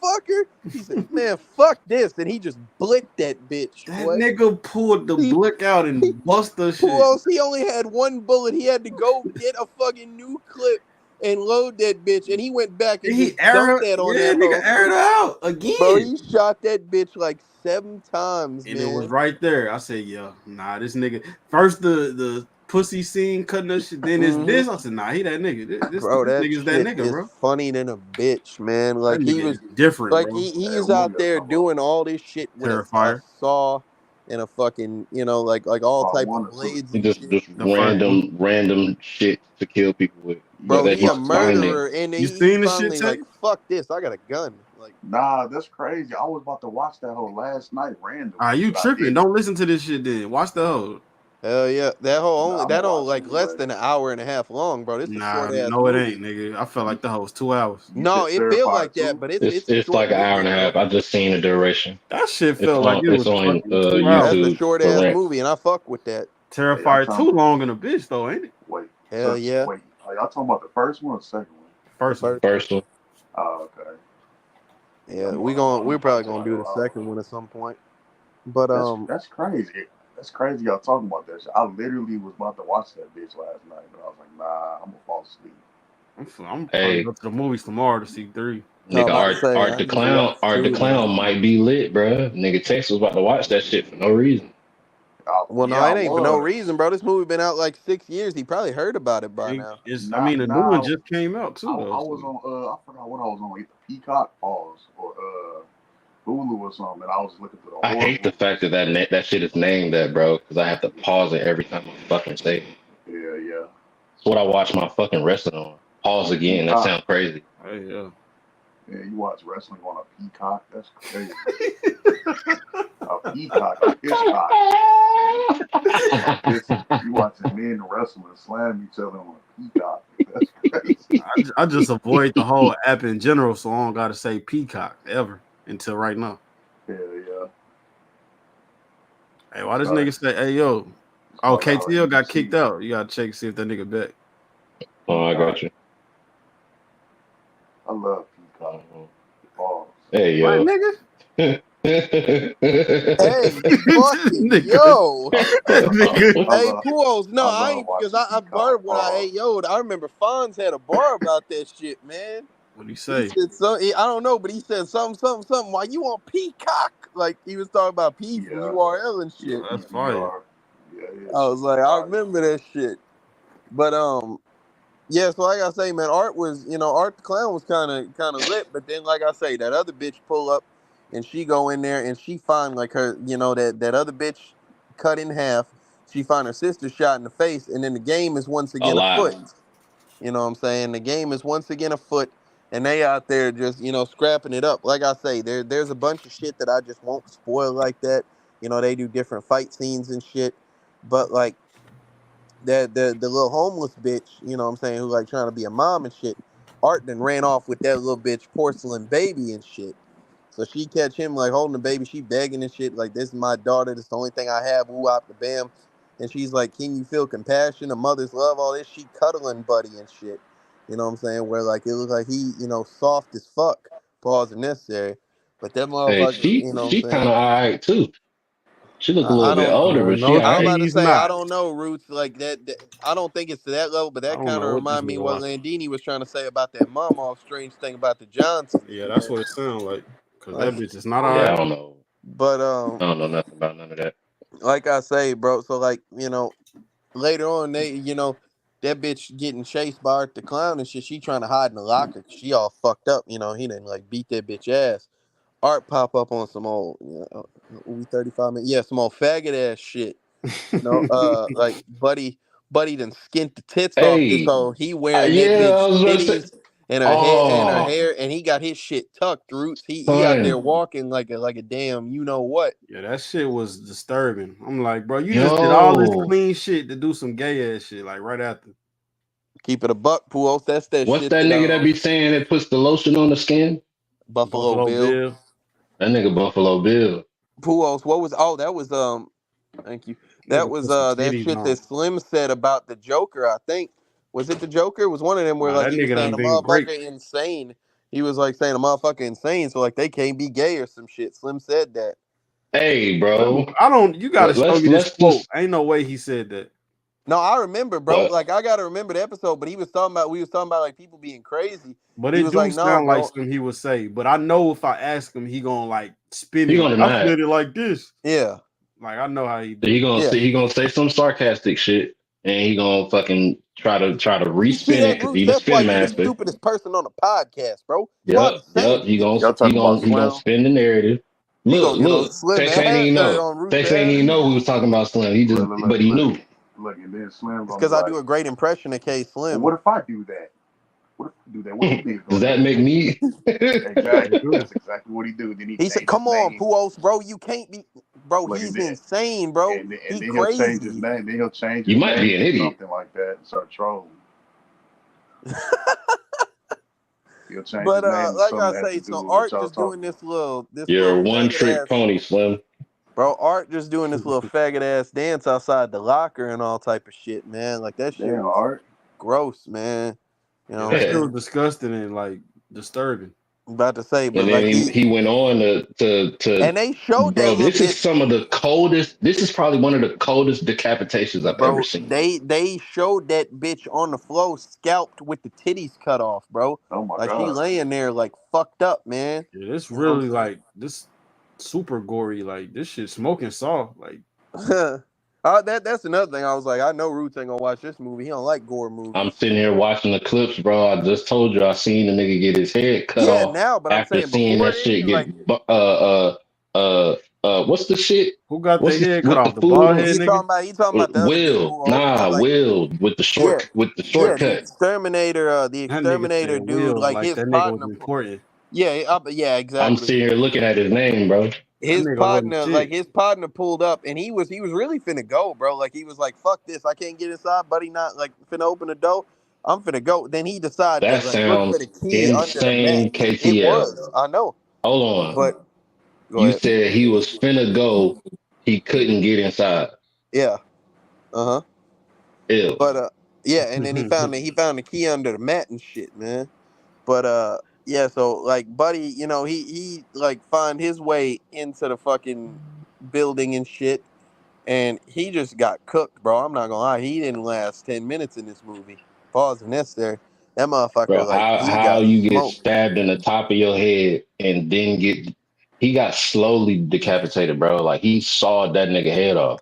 motherfucker." He said, "Man, fuck this," and he just blicked that bitch. That Boy, nigga pulled the he blick out he and bust the who shit. else? He only had one bullet. He had to go get a fucking new clip and load that bitch, and he went back and And just he aired dumped her. that on Yeah, that nigga hoe. aired her out Bro, again. he shot that bitch like 7 times, And it was man. right there. I said, yeah, nah, this nigga. First the pussy scene cutting that shit, then it's Hmm. this. I said, nah, he that nigga. Bro, This that nigga's that shit nigga, is bro. funny than a bitch, man. That Like he nigga is was different, like bro. he's what movie out y'all there talking about? doing all this shit with a Terrifier. saw and a fucking, like all Part type one of or two? blades He and just shit. just The first one. random shit to kill people with. But Bro, that he a he's First one. finding. murderer, and You he seen the shit, finally like, Tay? fuck this, I got a gun. Like, Nah, that's crazy. I was about to watch that whole last night randomly, Ah, you but I tripping. didn't. Don't listen to this shit then. Watch the whole. hell yeah, that whole Nah, only I'm gonna that whole watch it like less anyway. than an hour and a half long, bro. This is a Nah, short ass no, it ain't, movie. nigga. I felt like the whole was 2 hours. You No, said it feel like Terrifier that, 2? but It's it's a it's short like an hour movie, and a half. bro. I just seen the duration. That shit It's felt like on it it's was on fucking 2 hours. That's a YouTube short for ass rent. movie, and I fuck with that. Hey, y'all Terrifier too talking? long in a bitch though, ain't it? Wait, Hell yeah, wait. Are y'all talking about the first one or the second one? the First one. first one. First one. Oh, okay. Yeah, Yeah, I'm we're gonna probably watch it gonna like do the an hour. second one at some point. But That's crazy. That's crazy. Y'all talking about that shit. I literally was about to watch that bitch last night, but I was like, nah, I'm gonna fall asleep. I'm probably Hey, go to the movies tomorrow to see 3. I was nigga, about to say Art I the need to Clown, watch Art the two, Clown man. might be lit, bruh. Nigga, Tex was about to watch that shit for no reason. Well, no, Yeah, I it ain't for no was. reason, bro. This movie been out like 6 years. He probably heard about it by now. I mean, Not the new one now. just came out I too, though. was So. on I forgot what I was on, either Peacock Pause or Hulu or something, and I was looking for the I horror hate the movie. fact that that shit is named that, bro, because I have to pause it every time I fucking say it. Yeah, yeah. It's what I watch my fucking wrestling on. Pause On again. That Peacock. sounds crazy. Hey, yeah. Yeah, you watch wrestling on a Peacock? That's crazy. A Peacock, a piss cock. A piss. You watching men wrestle and slam each other on a Peacock? That's crazy. I just avoid the whole app in general, so I don't gotta say Peacock ever until right now. Hell yeah. Hey, why this Start, nigga say, "Hey yo"? Oh, start our KTL got kicked NBC. out. You gotta check see if that nigga back. Oh, I Peacock. got you. I love Peacock. Pause. Hey, What yo. nigga? Hey, fucking nigga, yo. nigga. Hey, Puos, no, I I love ain't because watching I Peacock. barred when I Pause. ate yo. I remember Fonz had a bar about that shit, man. What do you He say? said so. I don't know, but he said something. Why you on Peacock? Like he was talking about P from Yeah. URL and shit. Oh, that's fire. PVR. Yeah, yeah, I shit was is like, I fire. remember that shit. But yeah. So like I say, man, Art was, Art the Clown was kind of lit. But then, like I say, that other bitch pull up, and she go in there and she find like her, that other bitch cut in half. She find her sister shot in the face, and then the game is once A again lot. afoot. You know what I'm saying? The game is once again afoot, and they out there just scrapping it up. Like I say, there's a bunch of shit that I just won't spoil like that. They do different fight scenes and shit, but like the little homeless bitch, what I'm saying, who like trying to be a mom and shit. Art then ran off with that little bitch porcelain baby and shit. So she catch him like holding the baby, she begging and shit, like this is my daughter, this is the only thing I have, woo op the bam. And she's like, can you feel compassion, a mother's love, all this? She cuddling Buddy and shit. You know what I'm saying? Where like it looks like he, soft as fuck. Pause if necessary. But like, you know what I'm saying? Like, she cuddling Buddy and shit. You know what I'm saying? Where like it looks like he, soft as fuck. Pause if necessary. But like, you know what I'm saying? Like, she cuddling Buddy and shit. You know what I'm saying? Where like it looks like he, soft as fuck. But that Hey, motherfucker, she you know what she I'm kind saying? of alright too. She look a I little bit don't. older, but she No, I'm alright. about to he's say I not. don't know Roots like that. I don't think it's to that level, but I that don't kind know of what this remind me nigga what watching. Landini was trying to say about that mom off strange thing about the Johnsons, Yeah, that's man. what it sounds like. Cause Like, that bitch is not Yeah, I alright. don't know. but I don't know nothing about none of that. like I say, bro. So like later on they that bitch getting chased by Art the Clown and shit. She trying to hide in the locker. 'Cause she all fucked up. He didn't like beat that bitch ass. Art pop up on some old we 35 minutes. Yeah, some old faggot ass shit. Like Buddy done skint the tits off this Hey, hoe. He wearing that yeah, bitch I was gonna say. titties and her Oh, hair, and he got his shit tucked. Roots. He out there son, walking like a damn what. Yeah, that shit was disturbing. I'm like, bro, you just did all this yo, clean shit to do some gay ass shit, like right after. Keep it a buck, Puos. That's that what's shit that that nigga that be saying it puts the lotion on the skin? Buffalo Buffalo Bill. Bill. That nigga Buffalo Bill. Puos. What was that was thank you. That Nigga was put some that titties shit on. that Slim said about the Joker, I think. Was it the Joker? It was one of them where Nah, like that he was nigga saying done a been great. motherfucker insane. He was like saying a motherfucker insane, so like they can't be gay or some shit. Slim said that. Hey, bro, I don't. You got to show me this let's quote. just Ain't no way he said that. No, I remember, bro. what Like I gotta remember the episode, but we was talking about like people being crazy. But He it was do like, no, sound like bro. something he would say. But I know if I ask him, he gonna like spin he it. gonna Like I deny said it? it like this. Yeah. Like I know how he So he do. gonna Yeah. say some sarcastic shit, and he gonna fucking try to You see respin that, it because Roots? he the That's why spin you the master. stupidest person on the podcast, bro. You Yep, ought to say yep. it, bitch. Y'all talking about He gonna Slim? spin the narrative. He gonna get on Look. Slim Tex ain't ass even dirt know. on Roots Tex ain't ass. even know we was talking about Slim. He just, Look, look, but look, he look, knew. look, and then Slim It's gonna be because I like, do a great impression of K well, Slim. what if I do that? What if I do that? What you think Does gonna that do? make me? Exactly. Do. That's exactly what he do. Then he He said, change his "Come on, name. Puos, bro. You can't be, bro. Look, He's insane, bro. and He then he'll change his crazy." name. Then he'll change You his might be name an to idiot. something like that and start trolling. He'll change his But name to like I something that has say, to do so with what Art y'all just doing talking this about. little You're a one faggot trick ass, pony, Slim. bro. Art just doing this little faggot ass dance outside the locker and all type of shit, man. Like that shit Damn, was Art. gross, man. You know Yeah, what I'm that shit Yeah. was saying? disgusting and like disturbing. I'm about to say, And but then like he went on to and they showed that bro. little This is bit. some of the coldest. This is probably one of the coldest decapitations I've ever Bro, seen. they showed that bitch on the floor, scalped with the titties cut off, bro. Oh my Like she God. laying there like fucked up, man. Yeah, this You know really like this super gory. Like this shit smoking saw. Like what I'm saying? That's another thing. I was like, I know Roots ain't gonna watch this movie. He don't like gore I'm movies. sitting here watching the clips, bro. I just told you I seen the nigga get his head cut Yeah, off now, but I'm after saying seeing before that then, shit like get what's the shit? who got What's their this head cut with the off? The food bald on? head nigga. he talking about the other dude Will, who nah, like Will yeah, with the yeah, the shortcut. That nigga exterminator said dude, Will like like his that nigga was partner. important. Yeah, I'm exactly. sitting here looking at his name, bro. That His nigga holding partner, like shit. his partner, pulled up, and he was really finna go, bro. Like he was like, "Fuck this, I can't get inside." Buddy, not like finna open the door. I'm finna go. Then he decided to That like look for sounds the key under the mat. insane, It KTL. was, I know, Hold on. but go You ahead. said he was finna go. He couldn't get inside. Yeah, uh huh. Ill. But yeah, and then he found the key under the mat and shit, man. But yeah, so like Buddy, he like find his way into the fucking building and shit, and he just got cooked, bro. I'm not gonna lie, he didn't last 10 minutes in this movie. Pause and that's there. That Bro, motherfucker, like he how got you get smoked. stabbed in the top of your head and then he got slowly decapitated, bro. Like he sawed that nigga head off.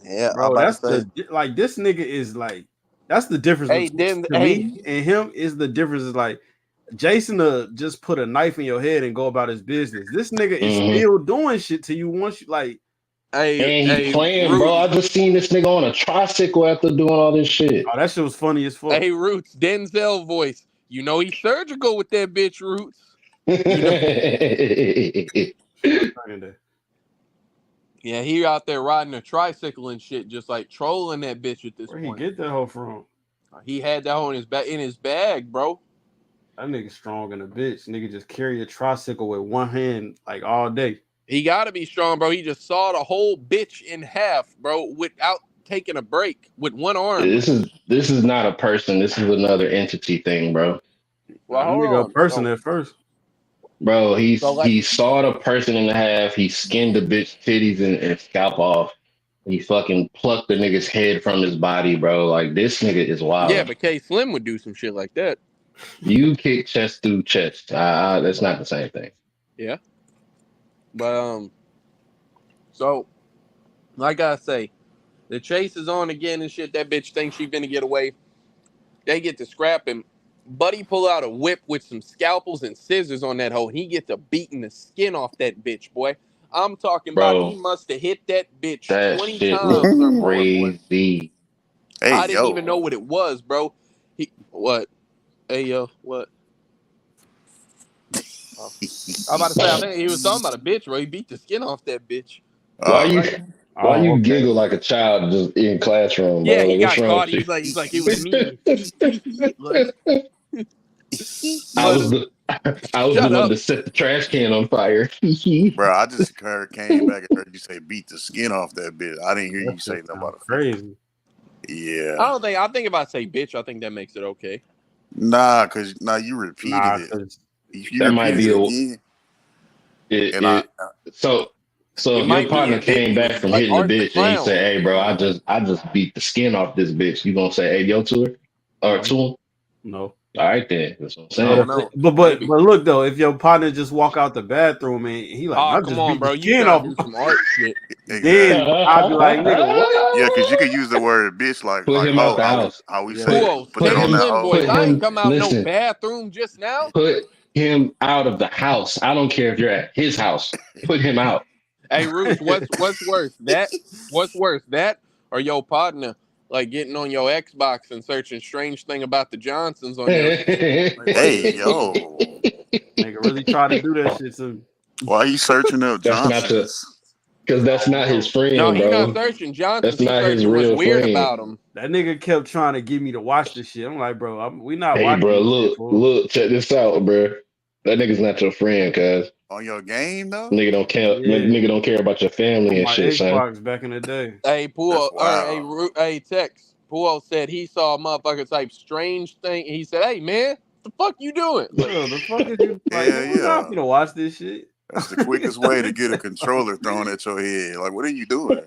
Yeah, I'm Bro, about to that's say, the like this nigga is like that's the difference hey, between then to hey, me and him is the difference is like Jason just put a knife in your head and go about his business. This nigga is Hmm. still doing shit to you once you like hey, And he hey, playing, bro. I Roots, just seen this nigga on a tricycle after doing all this shit. oh that shit was funny as fuck. hey, Roots, Denzel voice. You know he's surgical with that bitch, Roots. You know. Yeah, he out there riding a tricycle and shit, just like trolling that bitch at this Where he point. get that hoe from? He had that hoe in his bag, bro. That nigga strong in a bitch. Nigga just carry a tricycle with one hand like all day. He gotta be strong, bro. He just sawed a whole bitch in half, bro, without taking a break with one arm. This is not a person. This is another entity thing, bro. Well, Nah, that hold nigga a on. person No, at first. Bro, So like, he sawed a person in half. He skinned the bitch titties and scalp off. He fucking plucked the nigga's head from his body, bro. Like this nigga is yeah, wild. but K Slim would do some shit like that. You kick chest through chest. That's not the same thing. Yeah, but so like I say, the chase is on again and shit. That bitch thinks she finna get away. They get to scrapping. Buddy pull out a whip with some scalpels and scissors on that hoe. He gets to beating the skin off that bitch, boy. I'm talking about he Bro, must have hit that bitch that 20 shit look times or more, boy. crazy. Hey, I didn't even know yo. what it was, bro. He what? Hey yo, what? Oh. I'm about to say I think he was talking about a bitch, bro. He beat the skin off that bitch. Why Oh, you Like, why Oh, you okay. giggle like a child just in classroom, yeah, bro? he Like what's got wrong caught. with you? He's like it was me. Like, I but was the I was the shut one up. to set the trash can on fire. bro, I just came back and heard you say beat the skin off that bitch. I didn't hear That you say shit nothing sounds about a female. crazy. I Yeah. don't think. I think if I say bitch, I think that makes it okay. Nah, cause you repeated Nah, it. cause If you That might repeated be it a again, it, and it so so It if your might partner be hit came me back with from like hitting the Art the bitch and he Clown. said, "Hey, bro, I just beat the skin off this bitch," you gonna say, "Hey, yo," to her or no, to him? no. All right, then. That's what I'm I But don't saying. if know. but Maybe. look though, if your partner just walk out the bathroom and he like, Oh, I come just on, beat the bro. You skin trying off, to do some art shit? then exactly. I'd be like, nigga, what? Yeah, cause you could use the word bitch Put like him out hoe. the house. How we Yeah. say Who put that Put Say on it, him. that Slim hoe. Boys. Put I ain't him. come out no Listen. bathroom just now. Put him out of the house. I don't care if you're at his house. Put him out. Hey, Roosh, what's worse? What's worse? That or your partner like getting on your Xbox and searching strange thing about the Johnsons on your shit? Like what? Hey, yo. Nigga really try to do that shit to Why you searching up That's not the Johnson's? because I that's don't not his know. No, friend, he not bro. searching That's Johnsons. He's not his searching what's real weird friend. about him. That nigga kept trying to get me to watch this shit. I'm like, bro, we not Hey, watching bro, this shit, look, fool. look, check this out, bro. That nigga's not your friend, cuz On your game though? Yeah, nigga don't care about your family on and my shit, son. Xbox back in the day. Hey, That's Pool, or wild. hey, Tex. Pool said he saw a motherfucker type strange thing. He said, "Hey, man, what the fuck you doing?" Like, Bro, the fuck is you like, Hell nigga, we not yeah. finna watch this shit. That's the quickest way to get a controller thrown at your head. Like, what are you doing?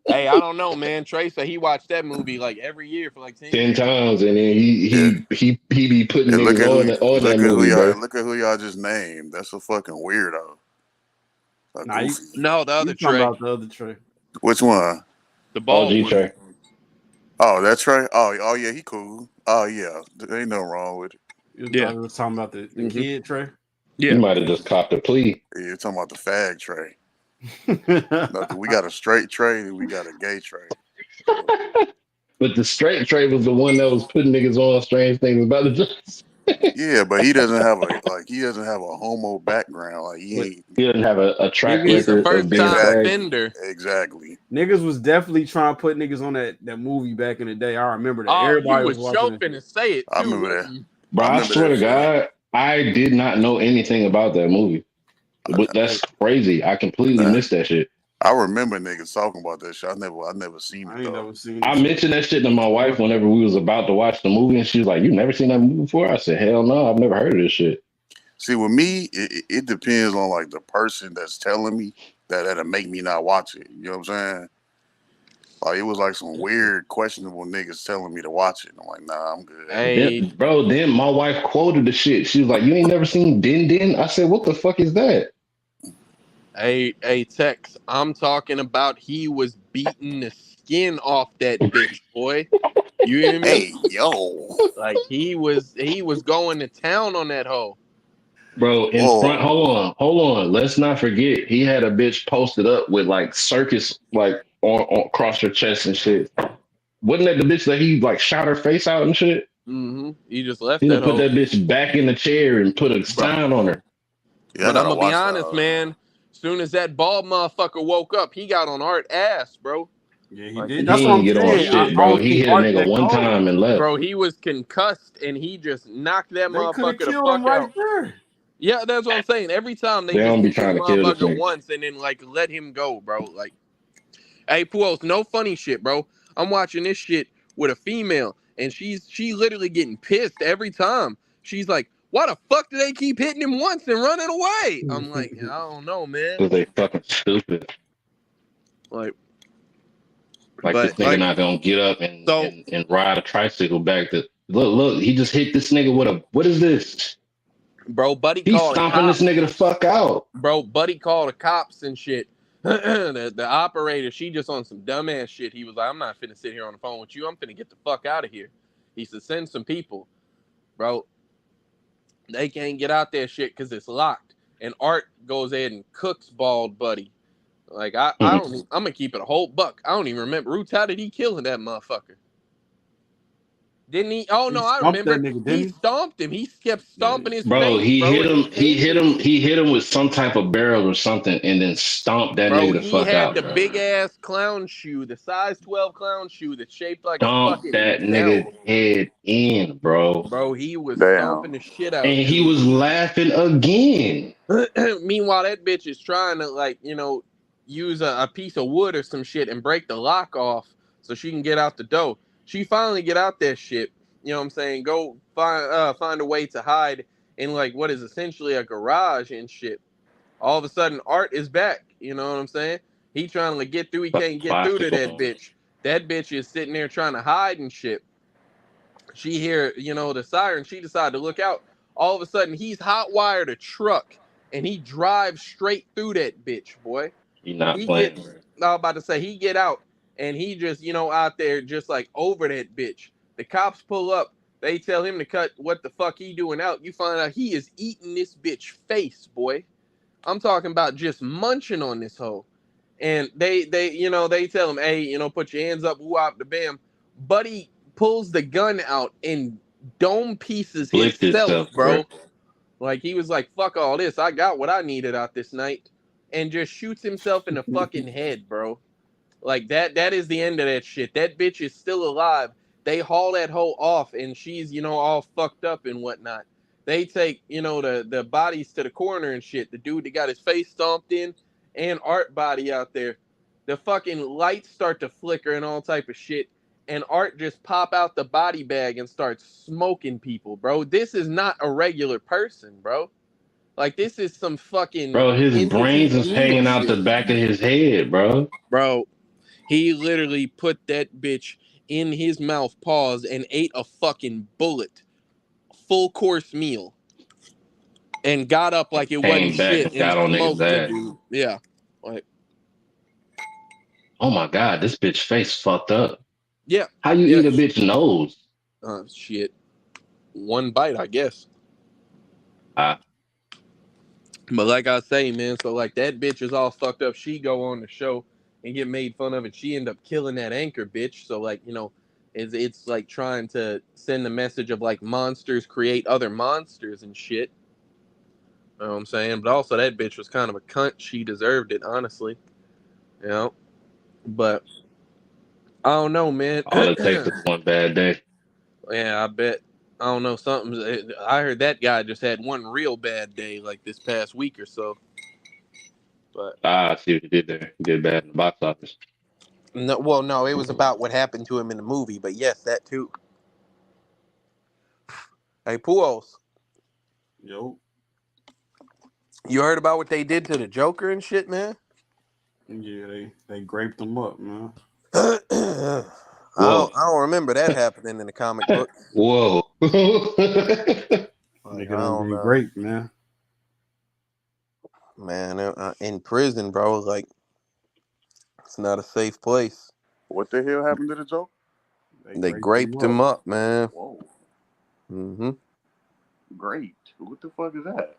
hey, I don't know, man. Trey said he watched that movie like every year for like 10 10 years. times, and then Yeah. he be putting And niggas on that movie, bro. look at who y'all just named. That's a fucking weirdo. A Nah, goofy. No, the you other talking Trey, about the other Trey. Which one? the bald OG one. Trey. Oh, that's right. Oh yeah, he cool. Oh yeah. There ain't nothing wrong with it. Yeah. Was talking about the Mm-hmm. kid Trey. You Yeah. might have just copped a plea. Yeah, you're talking about the fag tray. No, 'cause we got a straight tray and we got a gay tray. So, But the straight Trey was the one that was putting niggas on strange things about the just. yeah, but he doesn't have a homo background. Like he But ain't he doesn't have a track He's niggas, a record of first being a time fag. exactly. offender. Exactly. niggas was definitely trying to put niggas on that movie back in the day. I remember that. Oh, you Everybody was was watching that choping shit. to say it I too, remember that. wasn't you? Bro, I I remember swear that to shit. God, I did not know anything about that movie. But Hey, that's crazy. I completely Nah, missed that shit. I remember niggas talking about that shit. I never seen it I ain't though. never seen I this shit. mentioned that shit to my wife whenever we was about to watch the movie, and she was like, "You never seen that movie before?" I said, "Hell no, I've never heard of this shit." See, with me, it depends on like the person that's telling me that'll make me not watch it. You know what I'm saying? Like it was like some weird, questionable niggas telling me to watch it. I'm like, nah, I'm good. Hey, Then my wife quoted the shit. She was like, "You ain't never seen Din Din?" I said, "What the fuck is that?" hey, Tex. I'm talking about he was beating the skin off that bitch, boy. You hear me? Hey, yo, Like he was going to town on that hoe. Bro, in front, whoa, hold on. Let's not forget, he had a bitch posted up with like circus, like on across her chest and shit. Wasn't that the bitch that he like shot her face out and shit? Mm-hmm. He just left He that done put hoe. that bitch back in the chair and put a Bro. sign on her. yeah, I But I'm gotta gonna be watch that. honest, man. Soon as that bald motherfucker woke up, he got on Art ass, bro. Yeah, he Like did. He That's what ain't I'm get on he saying. I was, shit, bro. don't He think hit a Art nigga that one cold. time and left. bro. He was concussed, and he just knocked that They could have motherfucker the killed him fuck right out. there. Yeah, that's what I'm saying. Every time they They just don't be hit this trying to kill this motherfucker nigga. once and then like let him go, bro. Like, hey, Puos, no funny shit, bro. I'm watching this shit with a female, and she literally getting pissed every time. She's like, why the fuck do they keep hitting him once and running away? I'm like, I don't know, man. Because they fucking stupid. Like this nigga not gonna get up and ride a tricycle back to look, he just hit this nigga with a what is this? Bro, Buddy He's called stomping this nigga the fuck out. Bro, Buddy called the cops and shit. the operator, she just on some dumbass shit. He was like, I'm not finna sit here on the phone with you. I'm finna get the fuck out of here. He said, send some people. Bro, they can't get out there shit because it's locked. And Art goes ahead and cooks bald Buddy. Like, I don't, I'm gonna keep it a whole buck. I don't even remember. Roots, how did he kill that motherfucker? Didn't he? Oh no, I remember. He stomped him. He kept stomping his bro. face. He hit him. He hit him with some type of barrel or something, and then stomped that nigga the fuck out. He had the big ass clown shoe, the size 12 clown shoe that's shaped like a fucking that nigga head in, bro. Bro, he was stomping the shit out. And he was laughing again. Meanwhile, that bitch is trying to, like, you know, use a piece of wood or some shit and break the lock off so she can get out the door. She finally get out that shit, you know what I'm saying? Go find a way to hide in, like, what is essentially a garage and shit. All of a sudden, Art is back, you know what I'm saying? He trying to get through, he can't get through to that bitch. That bitch is sitting there trying to hide and shit. She hear, you know, the siren, she decided to look out. All of a sudden, he's hot-wired a truck, and he drives straight through that bitch, boy. He playing. I was about to say, he get out, and he just, you know, out there just like over that bitch. The cops pull up. They tell him to cut what the fuck he doing out. You find out he is eating this bitch face, boy. I'm talking about just munching on this hoe. And they you know, they tell him, hey, you know, put your hands up, whoop the bam. Buddy pulls the gun out and dome pieces himself, bro. Like, he was like, fuck all this. I got what I needed out this night. And just shoots himself in the fucking head, bro. Like, that is the end of that shit. That bitch is still alive. They haul that hoe off, and she's, you know, all fucked up and whatnot. They take, you know, the bodies to the coroner and shit. The dude that got his face stomped in, and Art body out there. The fucking lights start to flicker and all type of shit. And Art just pop out the body bag and starts smoking people, bro. This is not a regular person, bro. Like, this is some fucking... Bro, his brains is hanging out the back of his head, bro. Bro, he literally put that bitch in his mouth, paused, and ate a fucking bullet. Full course meal. And got up like it wasn't shit and smoked the dude. Yeah. Like, oh my God, this bitch face fucked up. Yeah. How you eat a bitch nose? Shit. One bite, I guess. But like I say, man, so like that bitch is all fucked up. She go on the show and get made fun of, and she end up killing that anchor bitch. So like, you know, it's like trying to send the message of like monsters create other monsters and shit. You know what I'm saying? But also that bitch was kind of a cunt. She deserved it, honestly. You know? But I don't know, man. All it takes is one bad day. Yeah, I bet. I don't know, I heard that guy just had one real bad day like this past week or so. But I see what he did there. He did bad in the box office. No, well, no, it was about what happened to him in the movie, but yes, that too. Hey, Puos. Yo. You heard about what they did to the Joker and shit, man? Yeah, they graped him up, man. I don't remember that happening in the comic book. Whoa. Nigga done been great, man. Man, in prison, bro, like, it's not a safe place. What the hell happened to the Joker? They graped him up, man. Whoa. Mm-hmm. Great. What the fuck is that?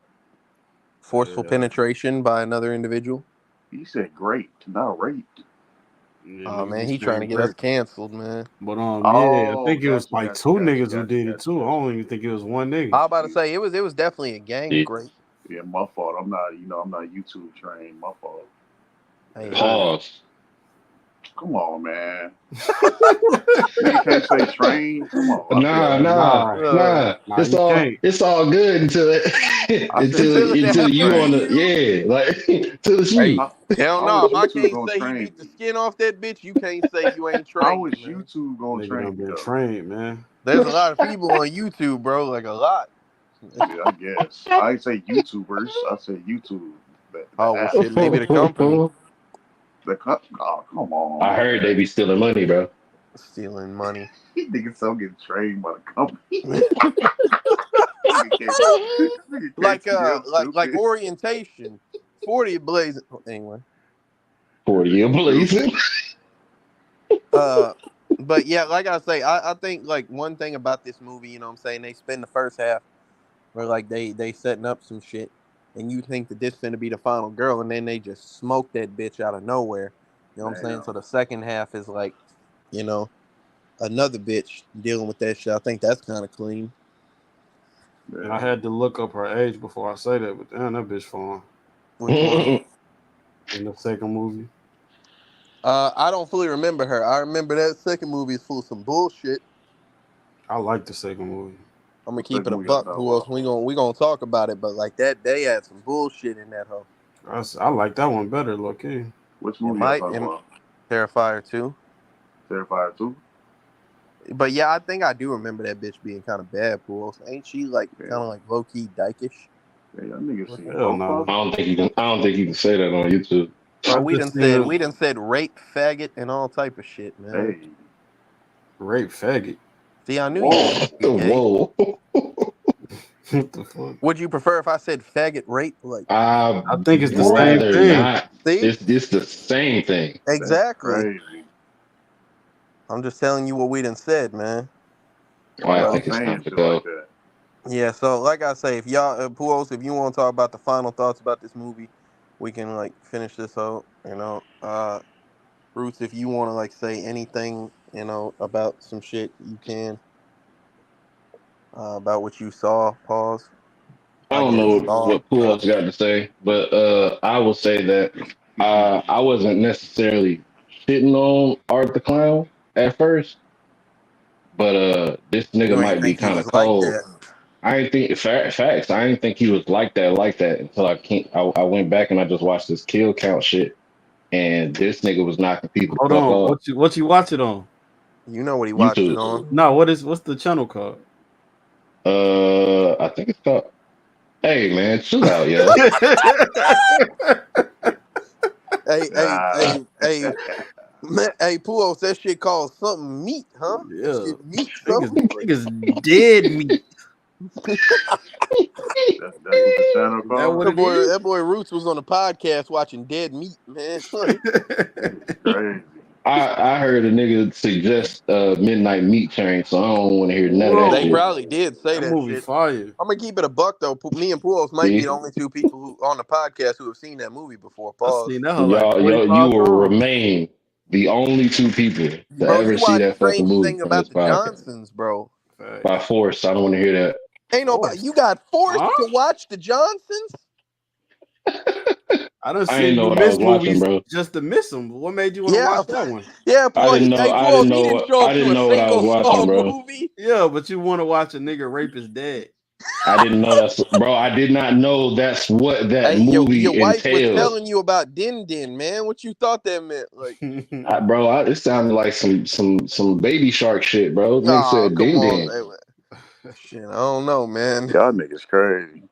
Forceful penetration by another individual. He said great, not raped. Yeah, man, he trying to get us canceled, man. But I think it was like two niggas who did it too. I don't even think it was one nigga. I was about to say it was definitely a gang rape. Yeah, my fault. I'm not YouTube trained. My fault. Hey, pause. Come on, man. You can't say train. Come on. Nah. It's all good until you want to like until it's you. Hell no. If I can't say you beat the skin off that bitch, you can't say you ain't trained. How is YouTube gonna train? Trained, man. There's a lot of people on YouTube, bro. Like a lot. Yeah, I guess. I ain't say YouTubers. I say YouTube. The Oh well, app. shit. Maybe the company Oh, come on, I heard they man. be stealing money, bro. stealing money. He nigga so getting trained by the company. Nigga can't, nigga can't like see him like stupid. orientation. 40 blazing. Anyway. 40 a blazing. Uh, but yeah, like I say, I think like one thing about this movie, you know what I'm saying, they spend the first half where like they setting up some shit and you think that this finna be the final girl and then they just smoke that bitch out of nowhere. You know what I'm saying? Damn. So the second half is like, you know, another bitch dealing with that shit. I think that's kind of clean. And I Yeah. had to look up her age before I say that, but damn, that bitch fine Which one? in the second movie. I don't fully remember her. I remember that second movie is full of some bullshit. I like the second movie. I'm gonna What's keep that it a movie y'all buck. talking Who else? about? We gonna talk about it, but like that, they had some bullshit in that hoe. I like that one better, low key. Which It movie y'all might talking and about? Terrifier too. Terrifier 2? But yeah, I think I do remember that bitch being kind of bad, Pools. Ain't she like Yeah. kind of like low key dykish? Yeah, y'all niggas seen Hell both no. of I them? don't think you can. I don't think you can say that on YouTube. Bro, I just seen her we done said rape, faggot, and all type of shit, man. Hey. rape faggot. See, I knew you was gonna be gay. Whoa! What the fuck? Would you prefer if I said faggot rape? Like, I I think it's the same rather thing. not. see, It's the same thing. That's exactly. crazy. I'm just telling you what we done said, man. Why I y'all think it's saying time to shit like go. that? Yeah, so like I say, if y'all, Pools, if you want to talk about the final thoughts about this movie, we can like finish this out. You know, Roots, if you want to like say anything, you know, about some shit, you can. About what you saw. Pause. I I don't guess know saw. what Pujols got to say, but I will say that I wasn't necessarily shitting on Art the Clown at first, but this nigga You ain't might be think he kind of was like cold. that. I ain't think facts. I didn't think he was like that until I can't. I went back and I just watched this kill count shit, and this nigga was knocking people Hold the fuck on. off. What you watch it on? You know what he watched it YouTube. on. No, what's the channel called? I think it's called. Hey man, chill out, yo. Hey, hey, Ah. hey, hey, man, hey, Pools, that shit called something meat, huh? That Yeah. shit meat Niggas, something. Like, niggas dead meat. That's what the channel Is that what called? it is? that boy Roots was on the podcast watching dead meat, man. Like, Niggas crazy. I heard a nigga suggest midnight meat train, so I don't want to hear none of that they shit. Whoa. probably did say That that movie shit. fire. I'm gonna keep it a buck though. Me and Pools might be the See, only two people who on the podcast who have seen that movie before. I Pause. seen that hoe like you 45 will times. remain the only two people to Bro, ever you see watch that fucking Strange movie Thing from this About the podcast. Johnsons, bro. By Facts. force, I don't want to hear that. Ain't nobody. Force. You got forced Huh? to watch the Johnsons? I done I didn't seen know you what I was miss watching, movies bro. just to miss them. What made you want to Yeah, watch that one? yeah, I Pools. didn't know. Hey, I Pools, didn't he know. didn't show I up to didn't a know what I was single watching, Saw bro. movie. Yeah, but you want to watch a nigga rape his dad. I didn't know that's, bro. I did not know that's what that Hey, your movie wife was entailed. telling you about Din Din, man. What you thought that meant? Like, It sounded like some baby shark shit, bro. Nigga oh, said come ding on. ding. Shit, I don't know, man. Y'all niggas crazy.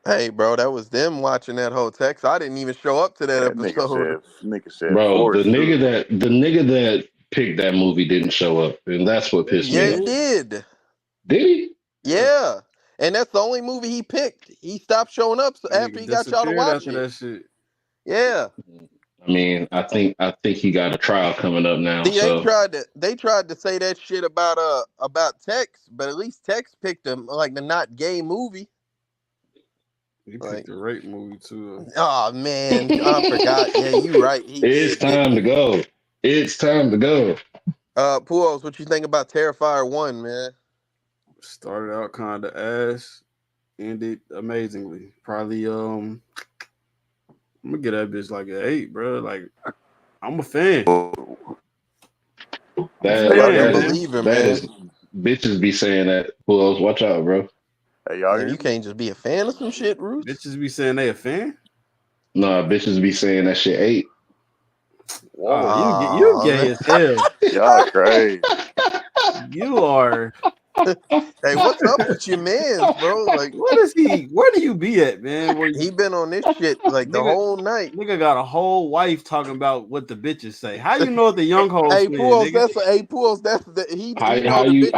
Hey, bro, that was them watching that whole text. I didn't even show up to that That episode. nigga said Bro, force too. the nigga that picked that movie didn't show up, and that's what Yeah, pissed he Yeah, me he off. did. did. Did he? Yeah. Yeah. And that's the only movie he picked. He stopped showing up That after nigga he got y'all to disappeared watch after it. that shit. Yeah. I mean, I think he got a trial coming up now. See, So they tried to say that shit about Tex, but at least Tex picked him like the not gay movie. He picked Like, a rape movie too. oh man, I forgot. Yeah, you right. He it's did. time to go. It's time to go. Puos, what you think about Terrifier 1, man? Started out kind of ass, ended amazingly. Probably I'm gonna get that bitch like an 8, bro. Like I'm a fan. I'm a That Hey, I fan, can that man. is believe it, that man. is bitches be saying that. Who else? Watch out, bro. Hey, y'all Man, hear you me? can't just be a fan of some shit, Roots. Bitches be saying they a fan. Nah, bitches be saying that shit ain't. Ah, Whoa. you Oh gay man. as hell. Y'all crazy. You are. Hey, what's up with your man's, bro? Like, What is he? Where do you be at, man? Where he been on this shit like the Nigga- whole night. nigga got a whole wife talking about what the bitches say. How you know what the young hoes Hey, saying, Pools, nigga? that's the he How know the bitch.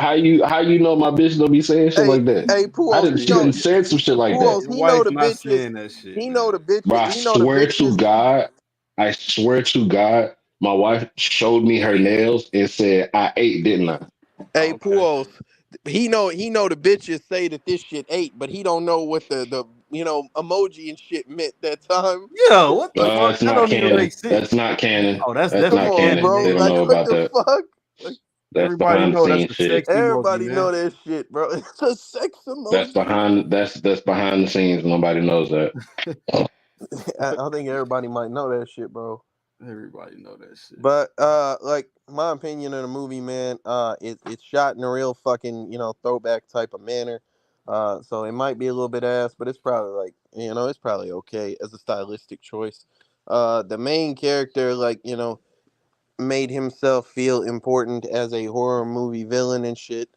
you know my bitch don't be saying shit Hey, like that? hey, Pools, he She know didn't say some shit like that. Pools, Your he know wife the not bitches. saying that shit, He know man. the bitches. Bro, He know the bitches. I swear to God, my wife showed me her nails and said, I ate, didn't I? Hey, Okay. Pools, he know the bitches say that this shit ate, but he don't know what the emoji and shit meant that time. Yeah, what the fuck? It's That not don't even canon. make sense. That's not canon. Oh, that's That's Come definitely not on, canon. canon, bro. They don't nigga. Like, know what about the that. fuck? That's Everybody behind the know that's scenes the shit. sex emoji, Everybody know man. that shit, bro. It's a sex That's emoji. behind that's behind the scenes. Nobody knows that. I think everybody might know that shit, bro. Everybody know that shit. But like my opinion of the movie, man, it's shot in a real fucking throwback type of manner. So it might be a little bit ass, but it's probably like it's probably okay as a stylistic choice. The main character, like made himself feel important as a horror movie villain and shit.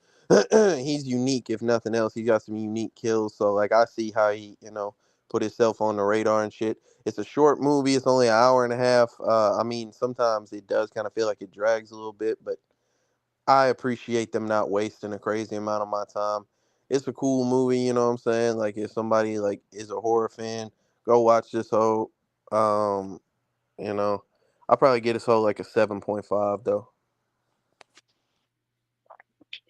He's unique, if nothing else. He got some unique kills, so like I see how he put himself on the radar and shit. It's a short movie. It's only an hour and a half. I mean, sometimes it does kind of feel like it drags a little bit, but I appreciate them not wasting a crazy amount of my time. It's a cool movie, you know what I'm saying? Like if somebody like is a horror fan, go watch this whole. Um, you know, I'll probably get this whole like a 7.5 though.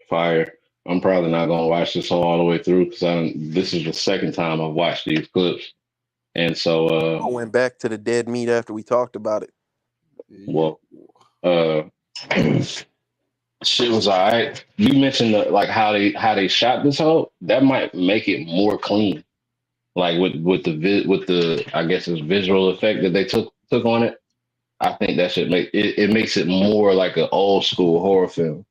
Fire. I'm probably not gonna watch this all the way through because this is the second time I've watched these clips. And so I went back to the dead meat after we talked about it. well uh shit was all right. You mentioned like how they shot this whole that might make it more clean. Like with the I guess it's visual effect that they took on it. I think that should make it makes it more like an old school horror film.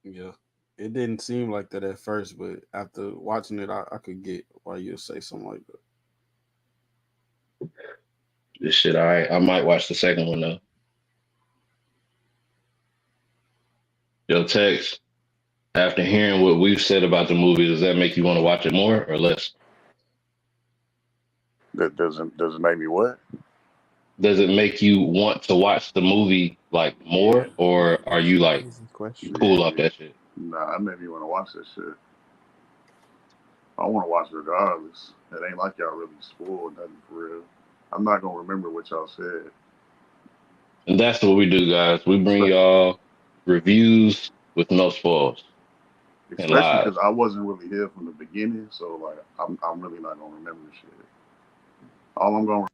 Yeah. It didn't seem like that at first, but after watching it, I could get why you'd say something like that. This shit all right. I might watch the second one though. Yo, Tex, after hearing what we've said about the movie, does that make you want to watch it more or less? That doesn't make me what? Does it make you want to watch the movie like more, or are you like Crazy you question. cool off that shit? Nah, that made me want to watch that shit. I want to watch it regardless. It ain't like y'all really spoiled nothing for real. I'm not gonna remember what y'all said. And that's what we do, guys. We bring Espe- y'all reviews with no spoils and Especially live. because I wasn't really here from the beginning, so like I'm really not gonna remember shit. All I'm gonna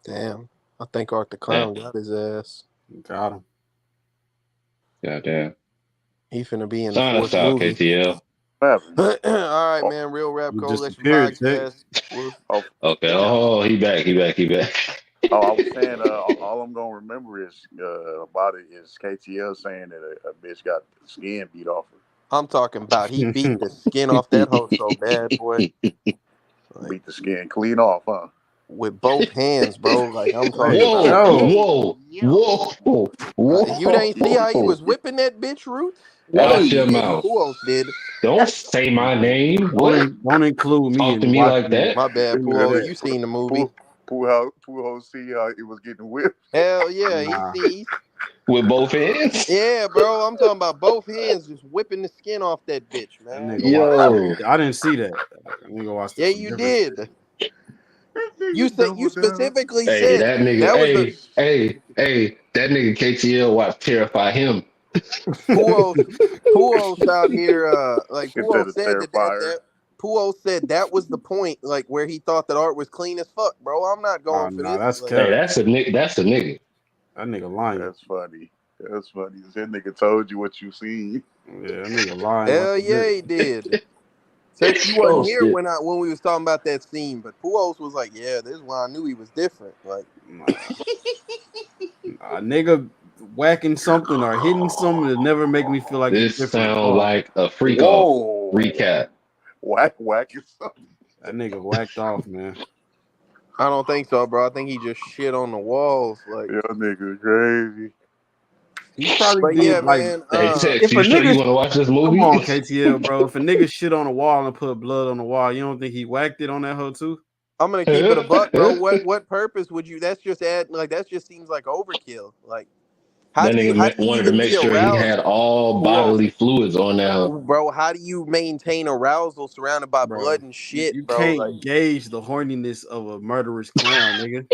Damn. I think Art the Yeah, Clown got his ass. Got him. goddamn. He finna be in the Sign us fourth out, movie. KTL. happen. All right, Oh, man. Real Rap You Coalition disappeared, Tex. Podcast. We'll oh, Okay. Oh, he back. He back. He back. I was saying, all I'm gonna remember is about it is KTL saying that a bitch got the skin beat off her, I'm talking about he beat the skin off that hoe so bad, boy. Like beat the skin clean off, huh? with both hands, bro. Like I'm talking Hey, about. Whoa, yo. whoa, whoa, You didn't see how he whoa. was whipping that bitch, Roots? No, Watch you your Hey, didn't. mouth. Who else did? Don't say my name. What? Don't include me Talk to in me like watching that? My bad, any of Puol. that. You seen the movie? Pujo see how it was getting whipped. Hell yeah, he Nah, sees. With both hands? Yeah, bro. I'm talking about both hands just whipping the skin off that bitch, that man. nigga watch. Yo. I didn't see that. That nigga watched Yeah, some you different shit. did. You Nigga said you double down. specifically Hey, said that nigga, that was the that nigga KTL watch Terrify him. Puos. Puos out here. Like Instead Puos of said Terrifier. that Puos said that was the point, like where he thought that art was clean as fuck, bro. I'm not Oh going for nah, this. that's Like, Hey, cap. that's a nigga. That's a nigga. That nigga lying. That's funny. That's funny. That nigga told you what you seen. Yeah, that nigga lying like hell a yeah, bitch. he did. Tex, you wasn't Oh here shit. when we was talking about that scene, but Puos was like, "Yeah, this is why I knew he was different." Like, Nah, a nigga whacking something or hitting something that never make me feel like he's This different. sound Pause. like a freak off Whoa. recap. Whack is something. That nigga whacked off, man. I don't think so, bro. I think he just shit on the walls. Like, Your nigga crazy. He probably But yeah, did like man. Hey, Tex, if a you sure you nigga want to watch this come movie? on KTL, bro. If a nigga shit on the wall and put blood on the wall, you don't think he whacked it on that hoe too? I'm gonna keep it a buck, bro. What purpose would you? That's just add like that just seems like overkill. Like That how nigga do you wanted to even make be sure he aroused? had all Whoa, bodily fluids on that. bro, how do you maintain arousal surrounded by Bro, blood and you, shit, you bro? Like can't gauge the horniness of a murderous clown, nigga.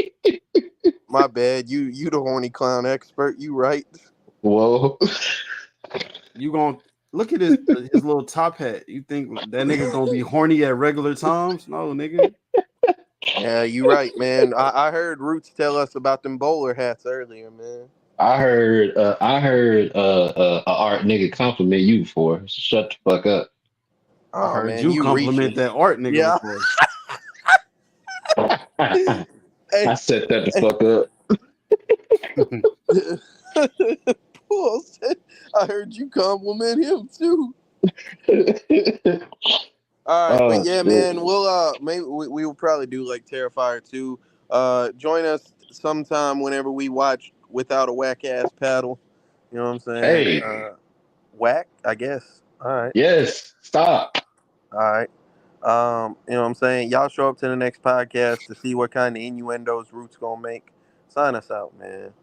my bad, you the horny clown expert. You right? Whoa. You gonna look at his little top hat. You think that nigga gonna be horny at regular times? No, nigga. Yeah, you right, man. I heard Roots tell us about them bowler hats earlier, man. I heard a art nigga compliment you before. Shut the fuck up. I Oh heard man, you you compliment reaching? that art nigga Yeah. before. Hey, I set that the fuck up. Paul said, I heard you compliment him too. All right, but Oh yeah, shit. man, we'll maybe we will probably do like Terrifier 2. Join us sometime whenever we watch Without a Whack Ass Paddle. You know what I'm saying? Hey, Whack, I guess. All right. yes, stop. All right. You know what I'm saying? Y'all show up to the next podcast to see what kind of innuendos Roots gonna make. Sign us out, man.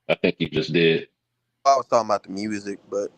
I think you just did. I was talking about the music, but